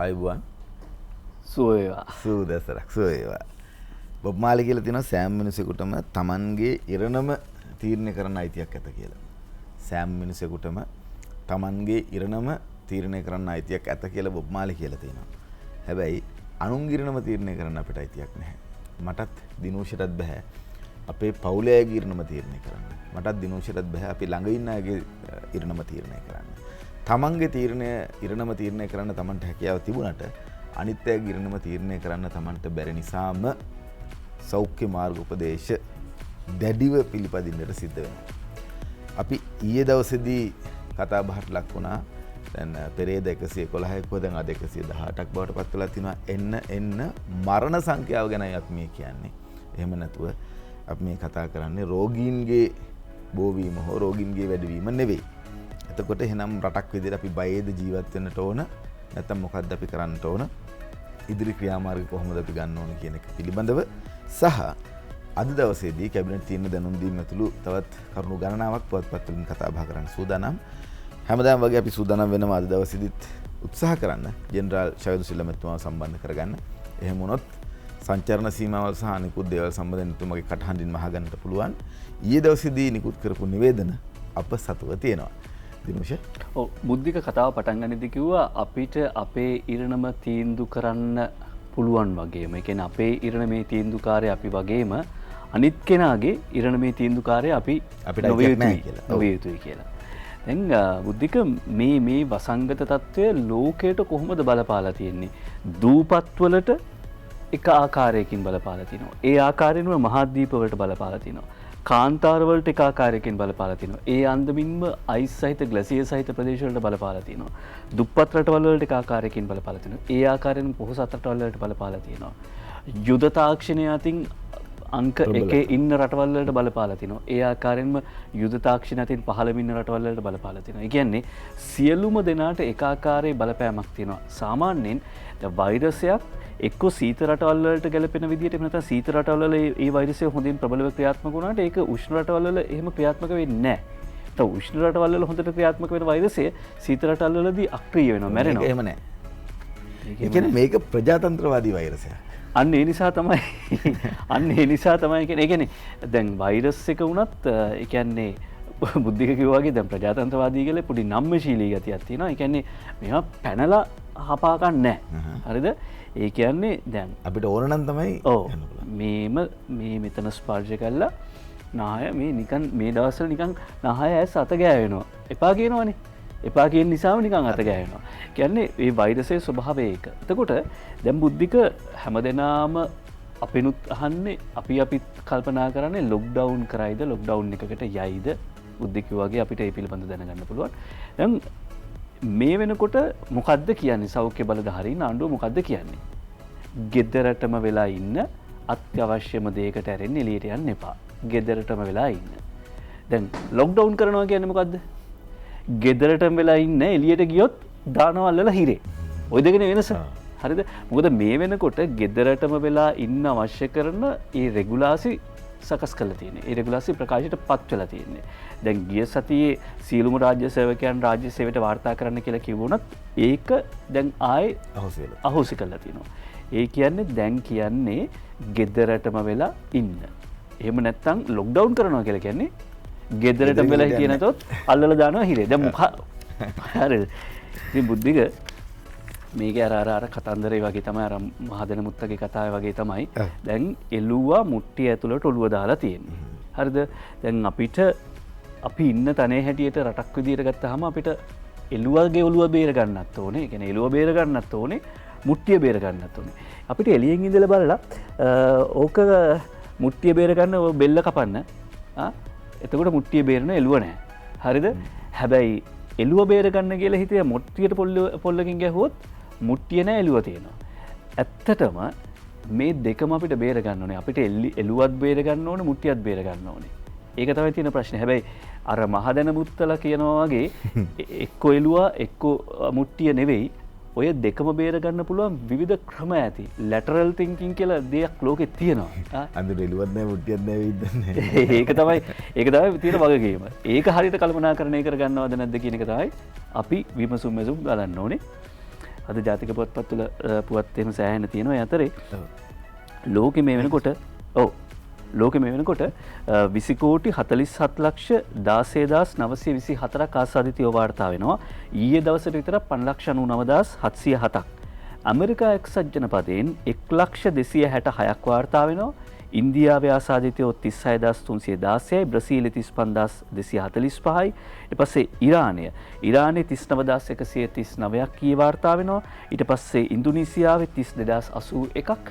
ආයුබෝවන් සුවේවා සූදසරක් සුවේවා. බොබ් මාලි කියලා තියෙනවා සෑම මිනිසෙකුටම Tamanගේ ඉරණම තීරණය කරන්න අයිතියක් ඇත කියලා. සෑම මිනිසෙකුටම Tamanගේ ඉරණම තීරණය කරන්න අයිතියක් ඇත කියලා බොබ් මාලි කියලා තියෙනවා. හැබැයි අනුන්ගේ ඉරණම තීරණය කරන්න අපිට අයිතියක් නැහැ. මටත් දිනෝෂයටත් බෑ අපේ පවුලේ ඉරණම තීරණය කරන්න. මටත් දිනෝෂයටත් බෑ අපි ළඟ ඉන්න අයගේ ඉරණම තීරණය කරන්න. Tamanගේ ඉරණම තීරණය කරන්න Tamanට හැකියාව තිබුණට අනිත් අයගේ ඉරණම තීරණය කරන්න Tamanට බැරි නිසාම සෞඛ්‍ය මාර්ග උපදේශ දැඩිව පිළිපදින්නට සිද්ධ වෙනවා. අපි ඊයේ දවසේදී කතා බහට ලක් වුණා. දැන් පෙරේද 111ක් දැන් අද 118ක් බවට පත් වෙලා තිනවා. එන්න මරණ සංඛ්‍යාව ගැනයි අපි මේ කියන්නේ. එහෙම නැතුව අපි මේ කතා කරන්නේ රෝගීන්ගේ බෝවීම හෝ රෝගීන්ගේ වැඩිවීම නෙවෙයි. එතකොට එහෙනම් රටක් විදිහට අපි බයේද ජීවත් වෙන්නට ඕන නැත්නම් මොකක්ද අපි කරන්නට ඕන? ඉදිරි ක්‍රියාමාර්ග කොහොමද අපි ගන්න ඕන කියන එක පිළිබඳව සහ අද දවසේදී කැබිනට් තීරණ දැනුම් දීම ඇතුළු තවත් කරුණු ගණනාවක් පුවත්පත් වලින් කතා බහ කරන්න සූදානම්. හැමදාම වගේ අපි සූදානම් වෙනවා අද දවසේදීත් උත්සාහ කරන්න ජෙනරාල් ෂයුද් සිල්වා මැතිතුමාව සම්බන්ධ කරගන්න. එහෙම වුණොත් සංචාරණ සීමාවල් සහ අනිකුත් දේවල් සම්බන්ධයෙන් තුමගේ කටහඬින් මහගන්නට පුළුවන්. ඊයේ දවසේදී නිකුත් කරපු නිවේදන අප සතුව තියෙනවා. දිනුෂ බුද්ධික කතාව පටන් ගනිද්දී කිව්වා අපිට අපේ ඉරණම තීන්දුව කරන්න පුළුවන් වගේම ඒ කියන්නේ අපේ ඉරණමේ තීන්දුවකාරය අපි වගේම අනිත් කෙනාගේ ඉරණමේ තීන්දුවකාරය අපිට නොවිය යුතුයි කියලා. දැන් බුද්ධික මේ වසංගත තත්ත්වය ලෝකයට කොහොමද බලපාලා තියෙන්නේ? දූපත්වලට එක ආකාරයකින් බලපාලා තිනවා. ඒ ආකාරයෙන්ම මහද්වීප වලට බලපාලා තිනවා. කාන්තාර වලට එක ආකාරයකින් බලපාලා තිනවා. ඒ අන්දමින්ම අයිස් සහිත ග්ලැසියර් සහිත ප්‍රදේශ වලට බලපාලා තිනවා. දුප්පත් රටවල් වලට එක ආකාරයකින් බලපාලා තිනවා. ඒ ආකාරයෙන් පොහොසත් රටවල් වලට බලපාලා තිනවා. යුද තාක්ෂණය අතින් අංක 1 ඉන්න රටවල් වලට බලපාලා තිනවා. ඒ ආකාරයෙන්ම යුද තාක්ෂණ අතින් 15 ඉන්න රටවල් වලට බලපාලා තිනවා. ඒ කියන්නේ සියලුම දෙනාට එක ආකාරයේ බලපෑමක් තියෙනවා. සාමාන්‍යයෙන් වෛරසයක් එක්ක සීත රටවල් වලට ගැලපෙන විදිහට එහෙම නැත්නම් සීත රටවල් වල ඒ වෛරසය හොඳින් ප්‍රබලව ක්‍රියාත්මක වුණාට ඒක උෂ්ණ රටවල් වල එහෙම ක්‍රියාත්මක වෙන්නේ නැහැ. ඒත් උෂ්ණ රටවල් වල හොඳට ක්‍රියාත්මක වෙන වෛරසය සීත රටවල් වලදී අක්‍රිය වෙනවා, මැරෙනවා. එහෙම නැහැ. ඒ කියන්නේ මේක ප්‍රජාතන්ත්‍රවාදී වෛරසයක්. අන්න ඒ නිසා තමයි කියන්නේ දැන් වෛරස් එක වුණත් ඒ කියන්නේ බුද්ධික කිව්වා වගේ දැන් ප්‍රජාතන්ත්‍රවාදී කියලා පොඩි නම්මශීලී ගතියක් තියෙනවා. ඒ කියන්නේ මේවා පැනලා හපා ගන්න නැහැ. හරිද? ඒ කියන්නේ දැන් අපිට ඕන නම් තමයි මේ මෙතන ස්පර්ශ කළා නාය මේ නිකන් මේ දවස්වල නිකන් නාය ඇස් අත ගෑවෙනවා. එපා කියනවනේ. එපා කියන නිසාම නිකන් අත ගෑවෙනවා. කියන්නේ මේ වෛරසයේ ස්වභාවය ඒක. එතකොට දැන් බුද්ධික හැමදෙනාම අපිනුත් අහන්නේ අපි කල්පනා කරන්නේ ලොක්ඩවුන් කරයිද ලොක්ඩවුන් එකකට යයිද බුද්ධික වගේ අපිට ඒ පිළිබඳව දැනගන්න පුළුවන්. දැන් මේ වෙනකොට මොකද්ද කියන්නේ සෞඛ්‍ය බලධාරීන් ආණ්ඩුව මොකද්ද කියන්නේ? ගෙදරටම වෙලා ඉන්න අත්‍යවශ්‍යම දෙයකට ඇරෙන්න එළියට යන්න එපා. ගෙදරටම වෙලා ඉන්න. දැන් ලොක්ඩවුන් කරනවා කියන්නේ මොකද්ද? ගෙදරටම වෙලා ඉන්න එළියට ගියොත් දානවා අල්ලලා හිරේ. ওই දෙකනේ වෙනස. හරිද? මොකද මේ වෙනකොට ගෙදරටම වෙලා ඉන්න අවශ්‍ය කරන ඒ රෙගුලාසි සකස් කරලා තියෙන්නේ. ඒ රෙගුලාසි ප්‍රකාශයට පත් වෙලා තියෙන්නේ. දැන් ගිය සතියේ සියලුම රාජ්‍ය සේවකයන් රාජ්‍ය සේවයට වාර්තා කරන්න කියලා කිව්වොත් ඒක දැන් ආයේ අහෝසි කරලා තියෙනවා. ඒ කියන්නේ දැන් කියන්නේ ගෙදරටම වෙලා ඉන්න. එහෙම නැත්නම් ලොක්ඩවුන් කරනවා කියලා කියන්නේ ගෙදරටම වෙලා හිටියේ නැතොත් අල්ලලා දානවා හිරේ. දැන් හරිද? ඉතින් බුද්ධික මේක අර කතන්දරේ වගේ තමයි අර මහදෙන මුත්තගේ කතාවේ වගේ තමයි. දැන් එළුවා මුට්ටිය ඇතුළට ඔළුව දාලා තියෙන්නේ. හරිද? දැන් අපි ඉන්න තැනේ හැටියට රටක් විදියට ගත්තාම අපිට එළුවගේ ඔළුව බේර ගන්නත් ඕනේ. ඒ කියන්නේ එළුව බේර ගන්නත් ඕනේ, මුට්ටිය බේර ගන්නත් ඕනේ. අපිට එළියෙන් ඉඳලා බලලා ඕක මුට්ටිය බේර ගන්න බෙල්ල කපන්න. එතකොට මුට්ටිය බේරන එළුව නැහැ. හරිද? හැබැයි එළුව බේර ගන්න කියලා හිතේ මුට්ටියට පොල්ලකින් ගැහුවොත් මුට්ටිය නැහැ එළුව තියෙනවා. ඇත්තටම මේ දෙකම අපිට බේර ගන්න ඕනේ. අපිට එළුවත් බේර ගන්න ඕනේ, මුට්ටියත් බේර ගන්න ඕනේ. ඒක තමයි තියෙන ප්‍රශ්නේ. හැබැයි අර මහදැන මුත්තලා කියනවා වගේ එක්ක එළුවා එක්ක මුට්ටිය නෙවෙයි. ඔය දෙකම බේර ගන්න පුළුවන් විවිධ ක්‍රම ඇති. ලැටරල් තින්කින් කියලා දෙයක් ලෝකේ තියෙනවා. අඳුර එළුවත් නැහැ මුට්ටියක් නැහැ විද්දන්නේ. ඒක තමයි තියෙන වගකීම. ඒක හරියට කල්පනා කරන්නේ කර ගන්නවද නැද්ද කියන එක තමයි අපි විමසුම් බලන්න ඕනේ. අද ජාතික පුවත්පත් තුළ පුවත් එහෙම සෑහෙන තියෙනවා. ඒ අතරේ ලෝකෙ මේ වෙනකොට ලෝකෙ මේ වෙනකොට 20 කෝටි 47 ලක්ෂ 16924ක් ආසාදිතයෝ වාර්තා වෙනවා. ඊයේ දවසට විතර 5,99,707ක්. ඇමරිකා එක්සත් ජනපදයෙන් 1,266ක් වාර්තා වෙනවා. ඉන්දියාවේ ආසාදිතයෝ 36,316යි, බ්‍රසීලයේ 35,245යි. ඊට පස්සේ ඉරානයේ 39,139ක් කී වාර්තා වෙනවා. ඊට පස්සේ ඉන්දුනීසියාවේ 32,081ක්.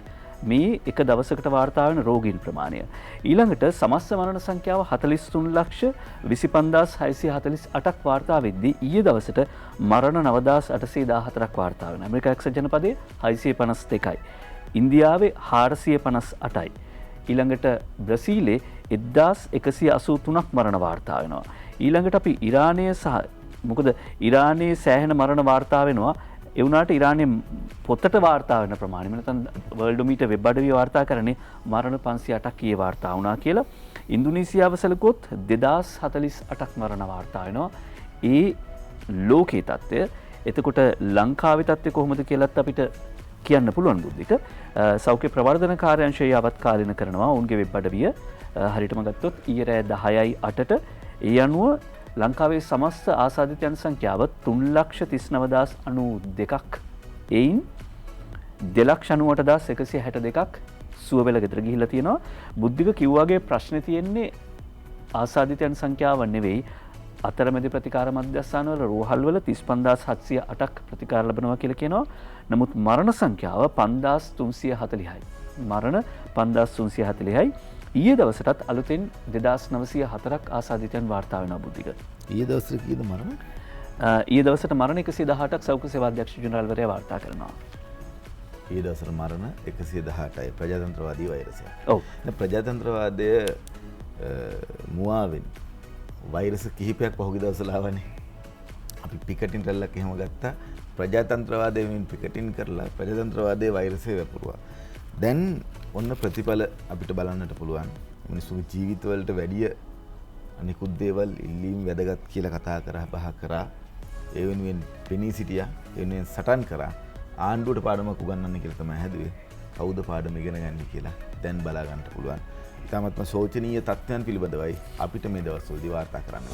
මේ එක දවසකට වාර්තා වෙන රෝගීන් ප්‍රමාණය. ඊළඟට සමස්ත මරණ සංඛ්‍යාව 43,25,648ක් වාර්තා වෙද්දී ඊයේ දවසට මරණ 9,814ක් වාර්තා වෙනවා. ඇමරිකා එක්සත් ජනපදයේ 652යි. ඉන්දියාවේ 458යි. ඊළඟට බ්‍රසීලයේ 1,183ක් මරණ වාර්තා වෙනවා. ඊළඟට අපි ඉරානය සහ මොකද ඉරානයේ සෑහෙන මරණ වාර්තා වෙනවා. ඒ වුණාට ඉරානයේ පොතට වාර්තා වෙන ප්‍රමාණය නැත්නම් වර්ල්ඩොමීටර් වෙබ් අඩවිය වාර්තා කරන්නේ මරණ 508ක් ඊයේ වාර්තා වුණා කියලා. ඉන්දුනීසියාව සැලකුවොත් 2048ක් මරණ වාර්තා වෙනවා. ඒ ලෝකයේ තත්ත්වය. එතකොට ලංකාවේ තත්ත්වය කොහොමද කියලාත් අපිට කියන්න පුළුවන් බුද්ධික. සෞඛ්‍ය ප්‍රවර්ධන කාර්යාංශය අවත්කාලින කරනවා ඔවුන්ගේ වෙබ් අඩවිය. හරියටම ගත්තොත් ඊයේ රෑ 10:08ට ඒ අනුව ලංකාවේ සමස්ත ආසාදිතයන් සංඛ්‍යාව 3,39,092ක්. එයින් 2,98,162ක් සුව වෙලා ගෙදර ගිහිල්ලා තියෙනවා. බුද්ධික කිව්වාගේ ප්‍රශ්නේ තියෙන්නේ ආසාදිතයන් සංඛ්‍යාව නෙවෙයි. අතරමැදි ප්‍රතිකාර මධ්‍යස්ථානවල රෝහල්වල 35,708ක් ප්‍රතිකාර ලැබනවා කියලා කියනවා. නමුත් මරණ සංඛ්‍යාව 5,340යි. මරණ 5,340යි. ඊයේ දවසටත් අලුතෙන් 2,904ක් ආසාදිතයන් වාර්තා වෙනවා බුද්ධික. ඊයේ දවසට කීයද මරණ? ඊයේ දවසට මරණ 118ක් සෞඛ්‍ය සේවා අධ්‍යක්ෂ ජෙනරාල්වරයා වාර්තා කරනවා. ඊයේ දවසට මරණ 118යි ප්‍රජාතන්ත්‍රවාදී වෛරසය. ඔව්. ප්‍රජාතන්ත්‍රවාදය මුවාවෙන් වෛරස කිහිපයක් පහුගිය දවස්වල ආවනේ. අපි පිකටින් රැල්ලක් එහෙම ගත්තා. ප්‍රජාතන්ත්‍රවාදයෙන් පිකටින් කරලා ප්‍රජාතන්ත්‍රවාදයේ වෛරසය වැපුරුවා. දැන් ඔන්න ප්‍රතිඵල අපිට බලන්නට පුළුවන්. මිනිස්සුගේ ජීවිතවලට වැඩිය අනිකුත් දේවල් ඉල්ලීම් වැදගත් කියලා කතා කරා බහ කරා. ඒ වෙනුවෙන් පෙනී සිටියා. ඒ වෙනුවෙන් සටන් කරා. ආණ්ඩුවට පාඩමක් උගන්වන්න කියලා තමයි හැදුවේ. කවුද පාඩම ඉගෙන ගන්න කියලා දැන් බලා ගන්න පුළුවන්. ඉතාමත්ම ශෝචනීය තත්ත්වයන් පිළිබඳවයි අපිට මේ දවස්වලදී වාර්තා කරන්න.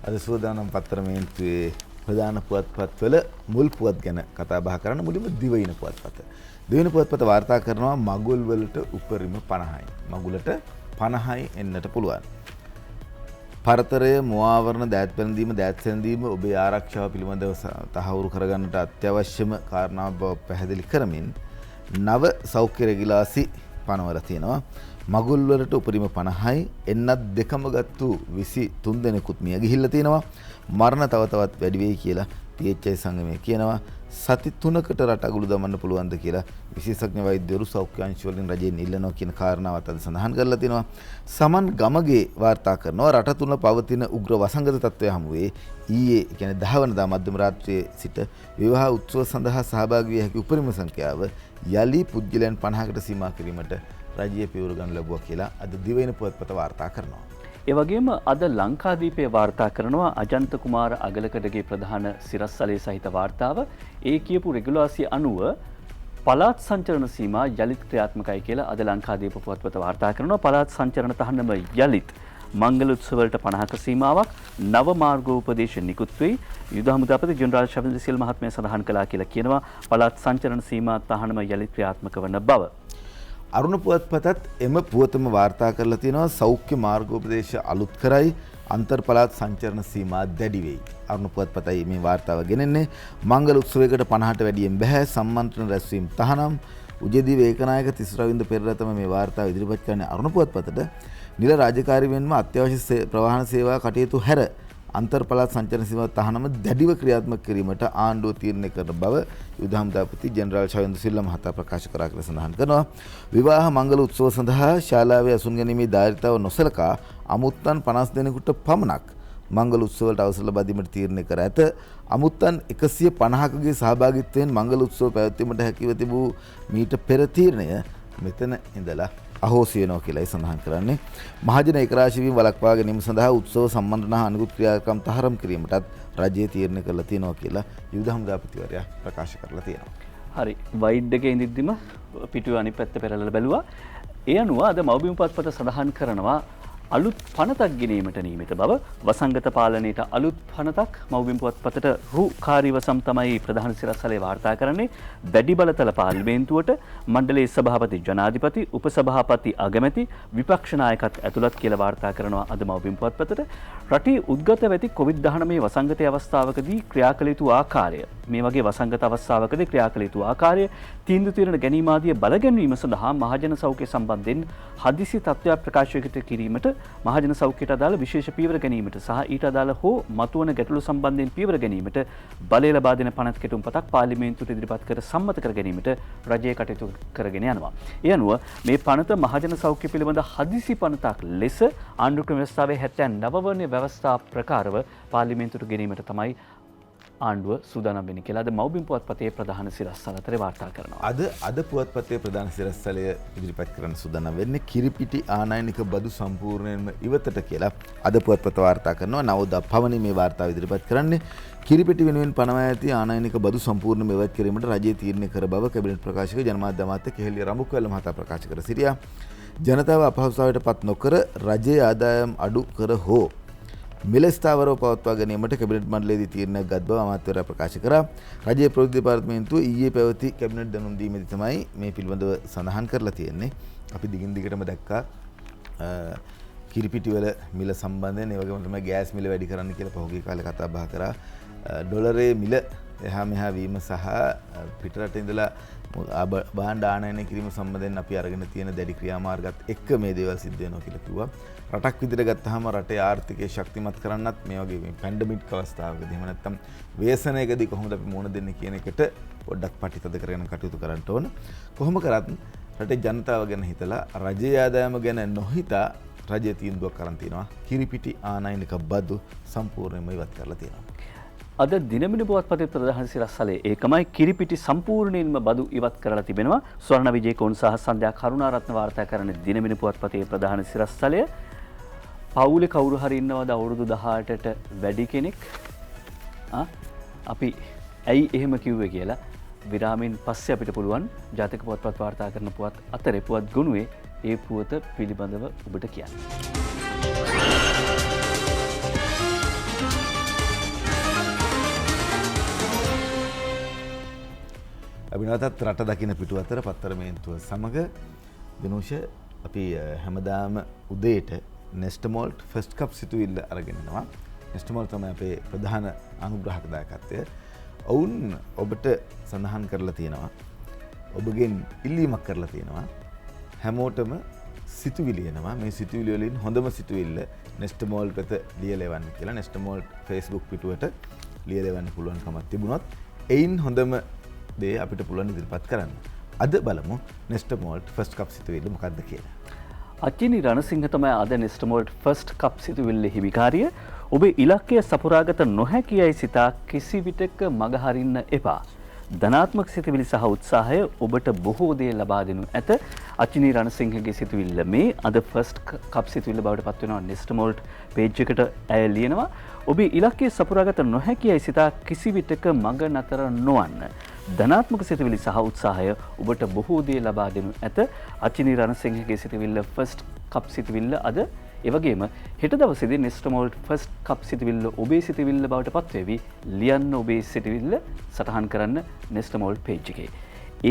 අද සූදානම් පත්තරමේන්තුවේ ප්‍රධාන පුවත්පත්වල මුල් පුවත් ගැන කතා බහ කරන්න මුලින්ම දිවයින පුවත්පත. දිවයින පුවත්පත වාර්තා කරනවා මගුල් වලට උපරිම 50යි. මගුලට 50යි එන්නට පුළුවන්. පරතරය, මුවාවරණ, දෑත් පැළඳීම, දෑත් සැඳීම ඔබේ ආරක්ෂාව පිළිබඳව තහවුරු කරගන්නට අත්‍යවශ්‍යම කාරණාව බව පැහැදිලි කරමින් නව සෞඛ්‍ය රෙගුලාසි පනවලා තියෙනවා. මගුල් වලට උපරිම 50යි. එන්නත් දෙකම ගත්තු 23 දෙනෙකුත් මිය ගිහිල්ලා තියෙනවා. මරණ තව තවත් වැඩි වෙයි කියලා PHI සංගමය කියනවා. සති 3කට රට අගුළු දමන්න පුළුවන්ද කියලා විශේෂඥ වෛද්‍යවරු සෞඛ්‍ය අංශ වලින් රජයෙන් ඉල්ලනවා කියන කාරණාවත් අද සඳහන් කරලා තිනවා. සමන් ගමගේ වාර්තා කරනවා රට තුල පවතින උග්‍ර වසංගත තත්ත්වය හමුවේ ඊයේ කියන්නේ 10 වෙනිදා මධ්‍යම රාත්‍රියේ සිට විවාහ උත්සව සඳහා සහභාගී විය හැකි උපරිම සංඛ්‍යාව යලි පුද්ගලයන් 50කට සීමා කිරීමට රජයේ පියවර ගන්න ලැබුවා කියලා අද දිවයින පුවත්පත වාර්තා කරනවා. ඒ වගේම අද ලංකාදීපේ වාර්තා කරනවා අජන්ත කුමාර අගලකඩගේ ප්‍රධාන සිරස්තලයේ සහිත වාර්තාව. ඒ කියපු රෙගුලාසිය අනුව පළාත් සංචරණ සීමා යලිත් ක්‍රියාත්මකයි කියලා අද ලංකාදීප පුවත්පත වාර්තා කරනවා. පළාත් සංචරණ තහනම යලිත් මංගල උත්සවවලට 50ක සීමාවක් නව මාර්ගෝපදේශ නිකුත් වෙයි. යුද හමුදාපති ජෙනරාල් ශවින්ද්‍ර සිල් මහත්මයා සඳහන් කළා කියලා කියනවා. පළාත් සංචරණ සීමා තහනම යලිත් ක්‍රියාත්මක වන බව. අරුණ පුවත්පතත් එම පුවතම වාර්තා කරලා තියෙනවා සෞඛ්‍ය මාර්ගෝපදේශ අලුත් කරයි අන්තර් පළාත් සංචරණ සීමා දැඩි වෙයි. අරුණ පුවත්පතයි මේ වාර්තාව ගෙනෙන්නේ. මංගල උත්සවයකට 50ට වැඩියෙන් බෑ සම්මන්ත්‍රණ රැස්වීම තහනම්. උජේදී වේකනායක තිස්රවින්ද පෙරරතම මේ වාර්තාව ඉදිරිපත් කරන්නේ අරුණ පුවත්පතට නිල රාජකාරී වෙන්ම අත්‍යවශ්‍ය ප්‍රවාහන සේවා කටයුතු හැර අන්තර් පළාත් සංචරණ සීමා තහනම දැඩිව ක්‍රියාත්මක කිරීමට ආණ්ඩුව තීරණය කරන බව යුද හමුදාපති ජෙනරාල් ශවින්ද්‍ර සිල්වා මහතා ප්‍රකාශ කරා කියලා සඳහන් කරනවා. විවාහ මංගල උත්සව සඳහා ශාලාවේ අසුන් ගැනීමේ දායකතාව නොසලකා අමුත්තන් 50 දෙනෙකුට පමණක් මංගල උත්සවවලට අවසර ලබා දීමට තීරණය කර ඇත. අමුත්තන් 150කගේ සහභාගීත්වයෙන් මංගල උත්සව පැවැත්වීමට හැකිව තිබූ මීට පෙර තීරණය මෙතන ඉඳලා අහෝසි වෙනවා කියලායි සඳහන් කරන්නේ. මහජන ඒකරාශී වීම වළක්වා ගැනීම සඳහා උත්සව සම්මන්ත්‍රණ හා අනිකුත් ක්‍රියාකම් තහනම් කිරීමටත් රජය තීරණය කරලා තියෙනවා කියලා යුද හමුදාපතිවරයා ප්‍රකාශ කරලා තියෙනවා. හරි වයිඩ් එකේ ඉඳිද්දිම පිටුවේ අනිත් පැත්ත පෙරලලා බැලුවා. ඒ අනුව අද මව්බිම පුවත්පත සඳහන් කරනවා අලුත් පනතක් ගෙනීමට නියමිත බව. වසංගත පාලනයට අලුත් පනතක් මව්බිම පුවත්පතට රු කාර්යවසම් තමයි ප්‍රධාන සිරස්තලයේ වාර්තා කරන්නේ. වැඩි බලතල පාර්ලිමේන්තුවට මණ්ඩලයේ සභාපති ජනාධිපති උපසභාපති අගමැති විපක්ෂ නායකත් ඇතුළත් කියලා වාර්තා කරනවා අද මව්බිම පුවත්පතට. රටේ උද්ගත වෙති COVID-19 වසංගතයේ අවස්ථාවකදී ක්‍රියා කළ යුතු ආකාරය මේ වගේ වසංගත අවස්ථාවකදී ක්‍රියා කළ යුතු ආකාරය තීන්දුව తీරන ගැනීම ආදී බලගැන්වීම සඳහා මහජන සෞඛ්‍ය සම්බන්ධයෙන් හදිසි තත්ත්වයක් ප්‍රකාශයකට කිරීමට මහජන සෞඛ්‍යයට අදාළ විශේෂ පීවර ගැනීමට සහ ඊට අදාළ හෝ මතුවන ගැටලු සම්බන්ධයෙන් පීවර ගැනීමට බලය ලබා දෙන පනත් කෙටුම්පතක් පාර්ලිමේන්තුවට ඉදිරිපත් කර සම්මත කර ගැනීමට රජය කටයුතු කරගෙන යනවා. ඒ අනුව මේ පනත මහජන සෞඛ්‍ය පිළිබඳ හදිසි පනතක් ලෙස ආණ්ඩුක්‍රම ව්‍යවස්ථාවේ 79 වන ව්‍යවස්ථා ප්‍රකාරව පාර්ලිමේන්තුවට ගෙනීමට තමයි ආණ්ඩුව සූදානම් වෙන්නේ කියලා අද මව්බිම පුවත්පතේ ප්‍රධාන සිරස්තල අතරේ වාර්තා කරනවා. අද පුවත්පතේ ප්‍රධාන සිරස්තලය ඉදිරිපත් කරන්න සූදානම් වෙන්නේ කිරිපිටි ආනයනික බදු සම්පූර්ණයෙන්ම ඉවතට කියලා අද පුවත්පත වාර්තා කරනවා. නවදා පවණි මේ වාර්තාව ඉදිරිපත් කරන්නේ කිරිපිටි වෙනුවෙන් පනවා ඇති ආනයනික බදු සම්පූර්ණයෙන්ම ඉවත් කිරීමට රජය තීරණය කර බව කැබිනට් ප්‍රකාශක ජනමාධ්‍ය අමාත්‍ය කෙහෙලිය රඹුක්වැල්ල මහතා ප්‍රකාශ කර සිටියා. ජනතාව අපහසුතාවයට පත් නොකර රජයේ ආදායම් අඩු කර හෝ මිල ස්ථාවරව පවත්වා ගැනීමට කැබිනට් මණ්ඩලයේදී තීරණයක් ගත් බව අමාත්‍යවරයා ප්‍රකාශ කරා. රජයේ ප්‍රවෘත්ති දෙපාර්තමේන්තුව ඊයේ පැවති කැබිනට් දැනුම් දීමේදී තමයි මේ පිළිබඳව සඳහන් කරලා තියෙන්නේ. අපි දිගින් දිගටම දැක්කා කිරිපිටි වල මිල සම්බන්ධයෙන් ඒ වගේම තමයි ගෑස් මිල වැඩි කරන්න කියලා පහුගිය කාලේ කතා බහ කරා. ඩොලරේ මිල එහා මෙහා වීම සහ පිටරට ඉඳලා භාණ්ඩ ආනයනය කිරීම සම්බන්ධයෙන් අපි අරගෙන තියෙන දැඩි ක්‍රියාමාර්ගات එක්ක මේ දේවල් සිද්ධ වෙනවා කියලා කිව්වා. රටක් විදිහට ගත්තාම රටේ ආර්ථිකය ශක්තිමත් කරන්නත් මේ වගේ මේ පැන්ඩමික් අවස්ථාවකදී එහෙම නැත්නම් ව්‍යසනයකදී කොහොමද අපි මුහුණ දෙන්නේ කියන එකට පොඩ්ඩක් පටිතද කරගෙන කටයුතු කරන්න ඕන. කොහොම කරත් රටේ ජනතාව ගැන හිතලා රජයේ ආදායම ගැන නොහිතා රජය තීන්දුවක් කරන් තිනවා. කිරිපිටි ආනයනික බදු සම්පූර්ණයෙන්ම ඉවත් කරලා තියෙනවා. අද දිනමින පුවත්පතේ ප්‍රධාන සිරස්තලයේ ඒකමයි කිරිපිටි සම්පූර්ණයෙන්ම බදු ඉවත් කරලා තිබෙනවා. ස්වර්ණ විජේකෝන් සහ සන්ධ්‍යා කරුණාරත්න වාර්තා කරන දිනමින පුවත්පතේ ප්‍රධාන සිරස්තලය පවුලේ කවුරු හරි ඉන්නවද අවුරුදු 18ට වැඩි කෙනෙක්? අපි ඇයි එහෙම කිව්වේ කියලා විරාමයෙන් පස්සේ අපිට පුළුවන් ජාතික පුවත්පත් වාර්තා කරන පුවත් අතරේ පුවත් ගුණුවේ ඒ පුවත පිළිබඳව ඔබට කියන්න. අපි නැවතත් රට දකින්න පිටු අතර පත්තරමේන්තුව සමග දිනෝෂ අපි හැමදාම උදේට නෙස්ටමෝල්ට් ෆස්ට් කප් සිතුවිල්ල අරගෙන යනවා. නෙස්ටමෝල් තමයි අපේ ප්‍රධාන අනුග්‍රහක දායකත්වය. ඔවුන් ඔබට සඳහන් කරලා තියෙනවා. ඔබගෙන් ඉල්ලීමක් කරලා තියෙනවා. හැමෝටම සිතුවිලි එනවා. මේ සිතුවිලි වලින් හොඳම සිතුවිල්ල නෙස්ටමෝල්ට් වෙත ලියලා එවන්න කියලා නෙස්ටමෝල්ට් Facebook පිටුවට ලියලා එවන්න පුළුවන්කමක් තිබුණොත් එයින් හොඳම දේ අපිට පුළුවන් ඉදිරිපත් කරන්න. අද බලමු නෙස්ටමෝල්ට් ෆස්ට් කප් සිතුවිල්ල මොකක්ද කියලා. අචිනි රණසිංහ තමයි අද නෙස්ටමෝල්ට් ෆස්ට් කප් සිතුවිල්ල හිමිකාරිය. ඔබේ ඉලක්කය සපුරාගත නොහැකියයි සිතා කිසි විටක මගහරින්න එපා. ධනාත්මක සිතුවිලි සහ උත්සාහය ඔබට බොහෝ දේ ලබා දෙනු ඇත. අචිනි රණසිංහගේ සිතුවිල්ල මේ අද ෆස්ට් කප් සිතුවිල්ල බවට පත් වෙනවා නෙස්ටමෝල්ට් පේජ් එකට ඇය ලියනවා. ඔබේ ඉලක්කය සපුරාගත නොහැකියයි සිතා කිසි විටක මඟ නතර නොවන්න. ධනාත්මක සිතුවිලි සහ උත්සාහය ඔබට බොහෝ දේ ලබා දෙනු ඇත. අචිනි රණසිංහගේ සිතුවිල්ල ෆස්ට් කප් සිතුවිල්ල අද ඒ වගේම හෙට දවසේදී නෙස්ටමෝල්ට් ෆස්ට් කප් සිතුවිල්ල ඔබේ සිතුවිල්ල බවට පත්වෙවි. ලියන්න ඔබේ සිතුවිල්ල සටහන් කරන්න නෙස්ටමෝල්ට් පේජ් එකේ.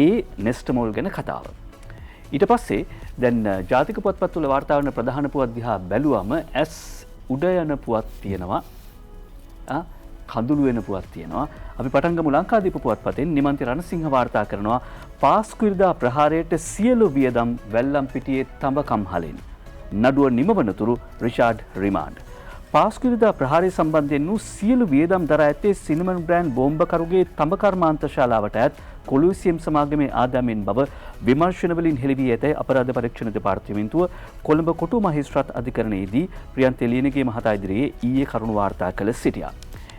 ඒ නෙස්ටමෝල් ගැන කතාව. ඊට පස්සේ දැන් ජාතික පුවත්පත් වල වාර්තා වන ප්‍රධාන පුවත් දිහා බැලුවම ඇස් උඩ යන පුවත් තියෙනවා. කඳුළු වෙන පුවත් තියෙනවා. අපි පටන් ගමු ලංකාදීප පුවත්පතෙන් නිමන්ති රණසිංහ වාර්තා කරනවා පාස්කු ඉරිදා ප්‍රහාරයට සියලු වියදම් වැල්ලම්පිටියේ තඹකම් හලෙන්. නඩුව නිමවනතුරු රිචාඩ් රිමාන්ඩ්. පාස්කු ඉරිදා ප්‍රහාරය සම්බන්ධයෙන් වූ සියලු වියදම් දරා ඇත්තේ සිනමන් බ්‍රෑන්ඩ් බෝම්බකරුගේ තඹ කර්මාන්ත ශාලාවට ඇත් කොලොසියම් සමාගමේ ආදායමෙන් බව විමර්ශන වලින් හෙළි වී ඇතැයි අපරාධ පරීක්ෂණ දෙපාර්තමේන්තුව කොළඹ කොටු මහේස්ත්‍රාත් අධිකරණයේදී ප්‍රියන්ත එළියනගේ මහතා ඉදිරියේ ඊයේ කරුණු වාර්තා කළ සිටියා.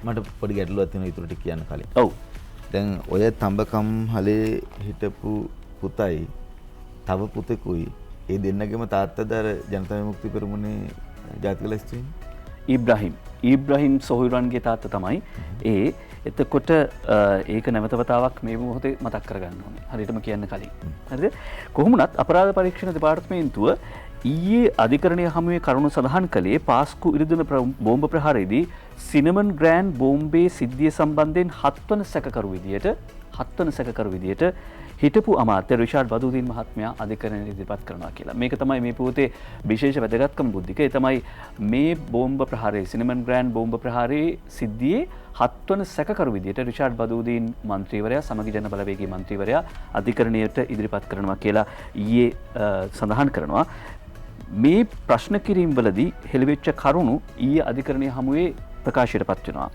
මට පොඩි ගැටලුවක් තියෙනවා ඊටු ටික කියන්න කලින්. ඔව්. දැන් ඔය තඹකම් හලේ හිටපු පුතයි තව පුතෙකුයි ඒ දෙන්නගේම තාත්තද අර ජනතා විමුක්ති පෙරමුණේ ජාතික ලැස්තියෙන් ඊබ්‍රහිම් සොහොයුරන්ගේ තාත්තා තමයි ඒ. එතකොට ඒක නැවතවතාවක් මේ මොහොතේ මතක් කරගන්න ඕනේ. හරියටම කියන්න කලින්. හරිද? කොහොමුණත් අපරාධ පරීක්ෂණ දෙපාර්තමේන්තුව ඊයේ අධිකරණය හමුවේ කරුණු සඳහන් කළේ පාස්කු ඉරිදුන බෝම්බ ප්‍රහාරයේදී සිනමන් ග්‍රෑන්ඩ් බෝම්බේ සිද්ධිය සම්බන්ධයෙන් 7 වන සැකකරු විදියට හිටපු අමාත්‍ය රිෂාඩ් බදූදීන් මහත්මයා අධිකරණයට ඉදිරිපත් කරනවා කියලා. මේක තමයි මේ පුවතේ විශේෂ වැදගත්කම බුද්ධික. ඒ තමයි මේ බෝම්බ ප්‍රහාරයේ සිනමන් ග්‍රෑන්ඩ් බෝම්බ ප්‍රහාරයේ සිද්ධියේ 7 වන සැකකරු විදියට රිෂාඩ් බදූදීන් මන්ත්‍රීවරයා සමගි ජන බලවේගයේ මන්ත්‍රීවරයා අධිකරණයට ඉදිරිපත් කරනවා කියලා ඊයේ සඳහන් කරනවා. මේ ප්‍රශ්න කිරීම් වලදී හෙළිවෙච්ච කරුණු ඊයේ අධිකරණය හමුවේ ප්‍රකාශයට පත් වෙනවා.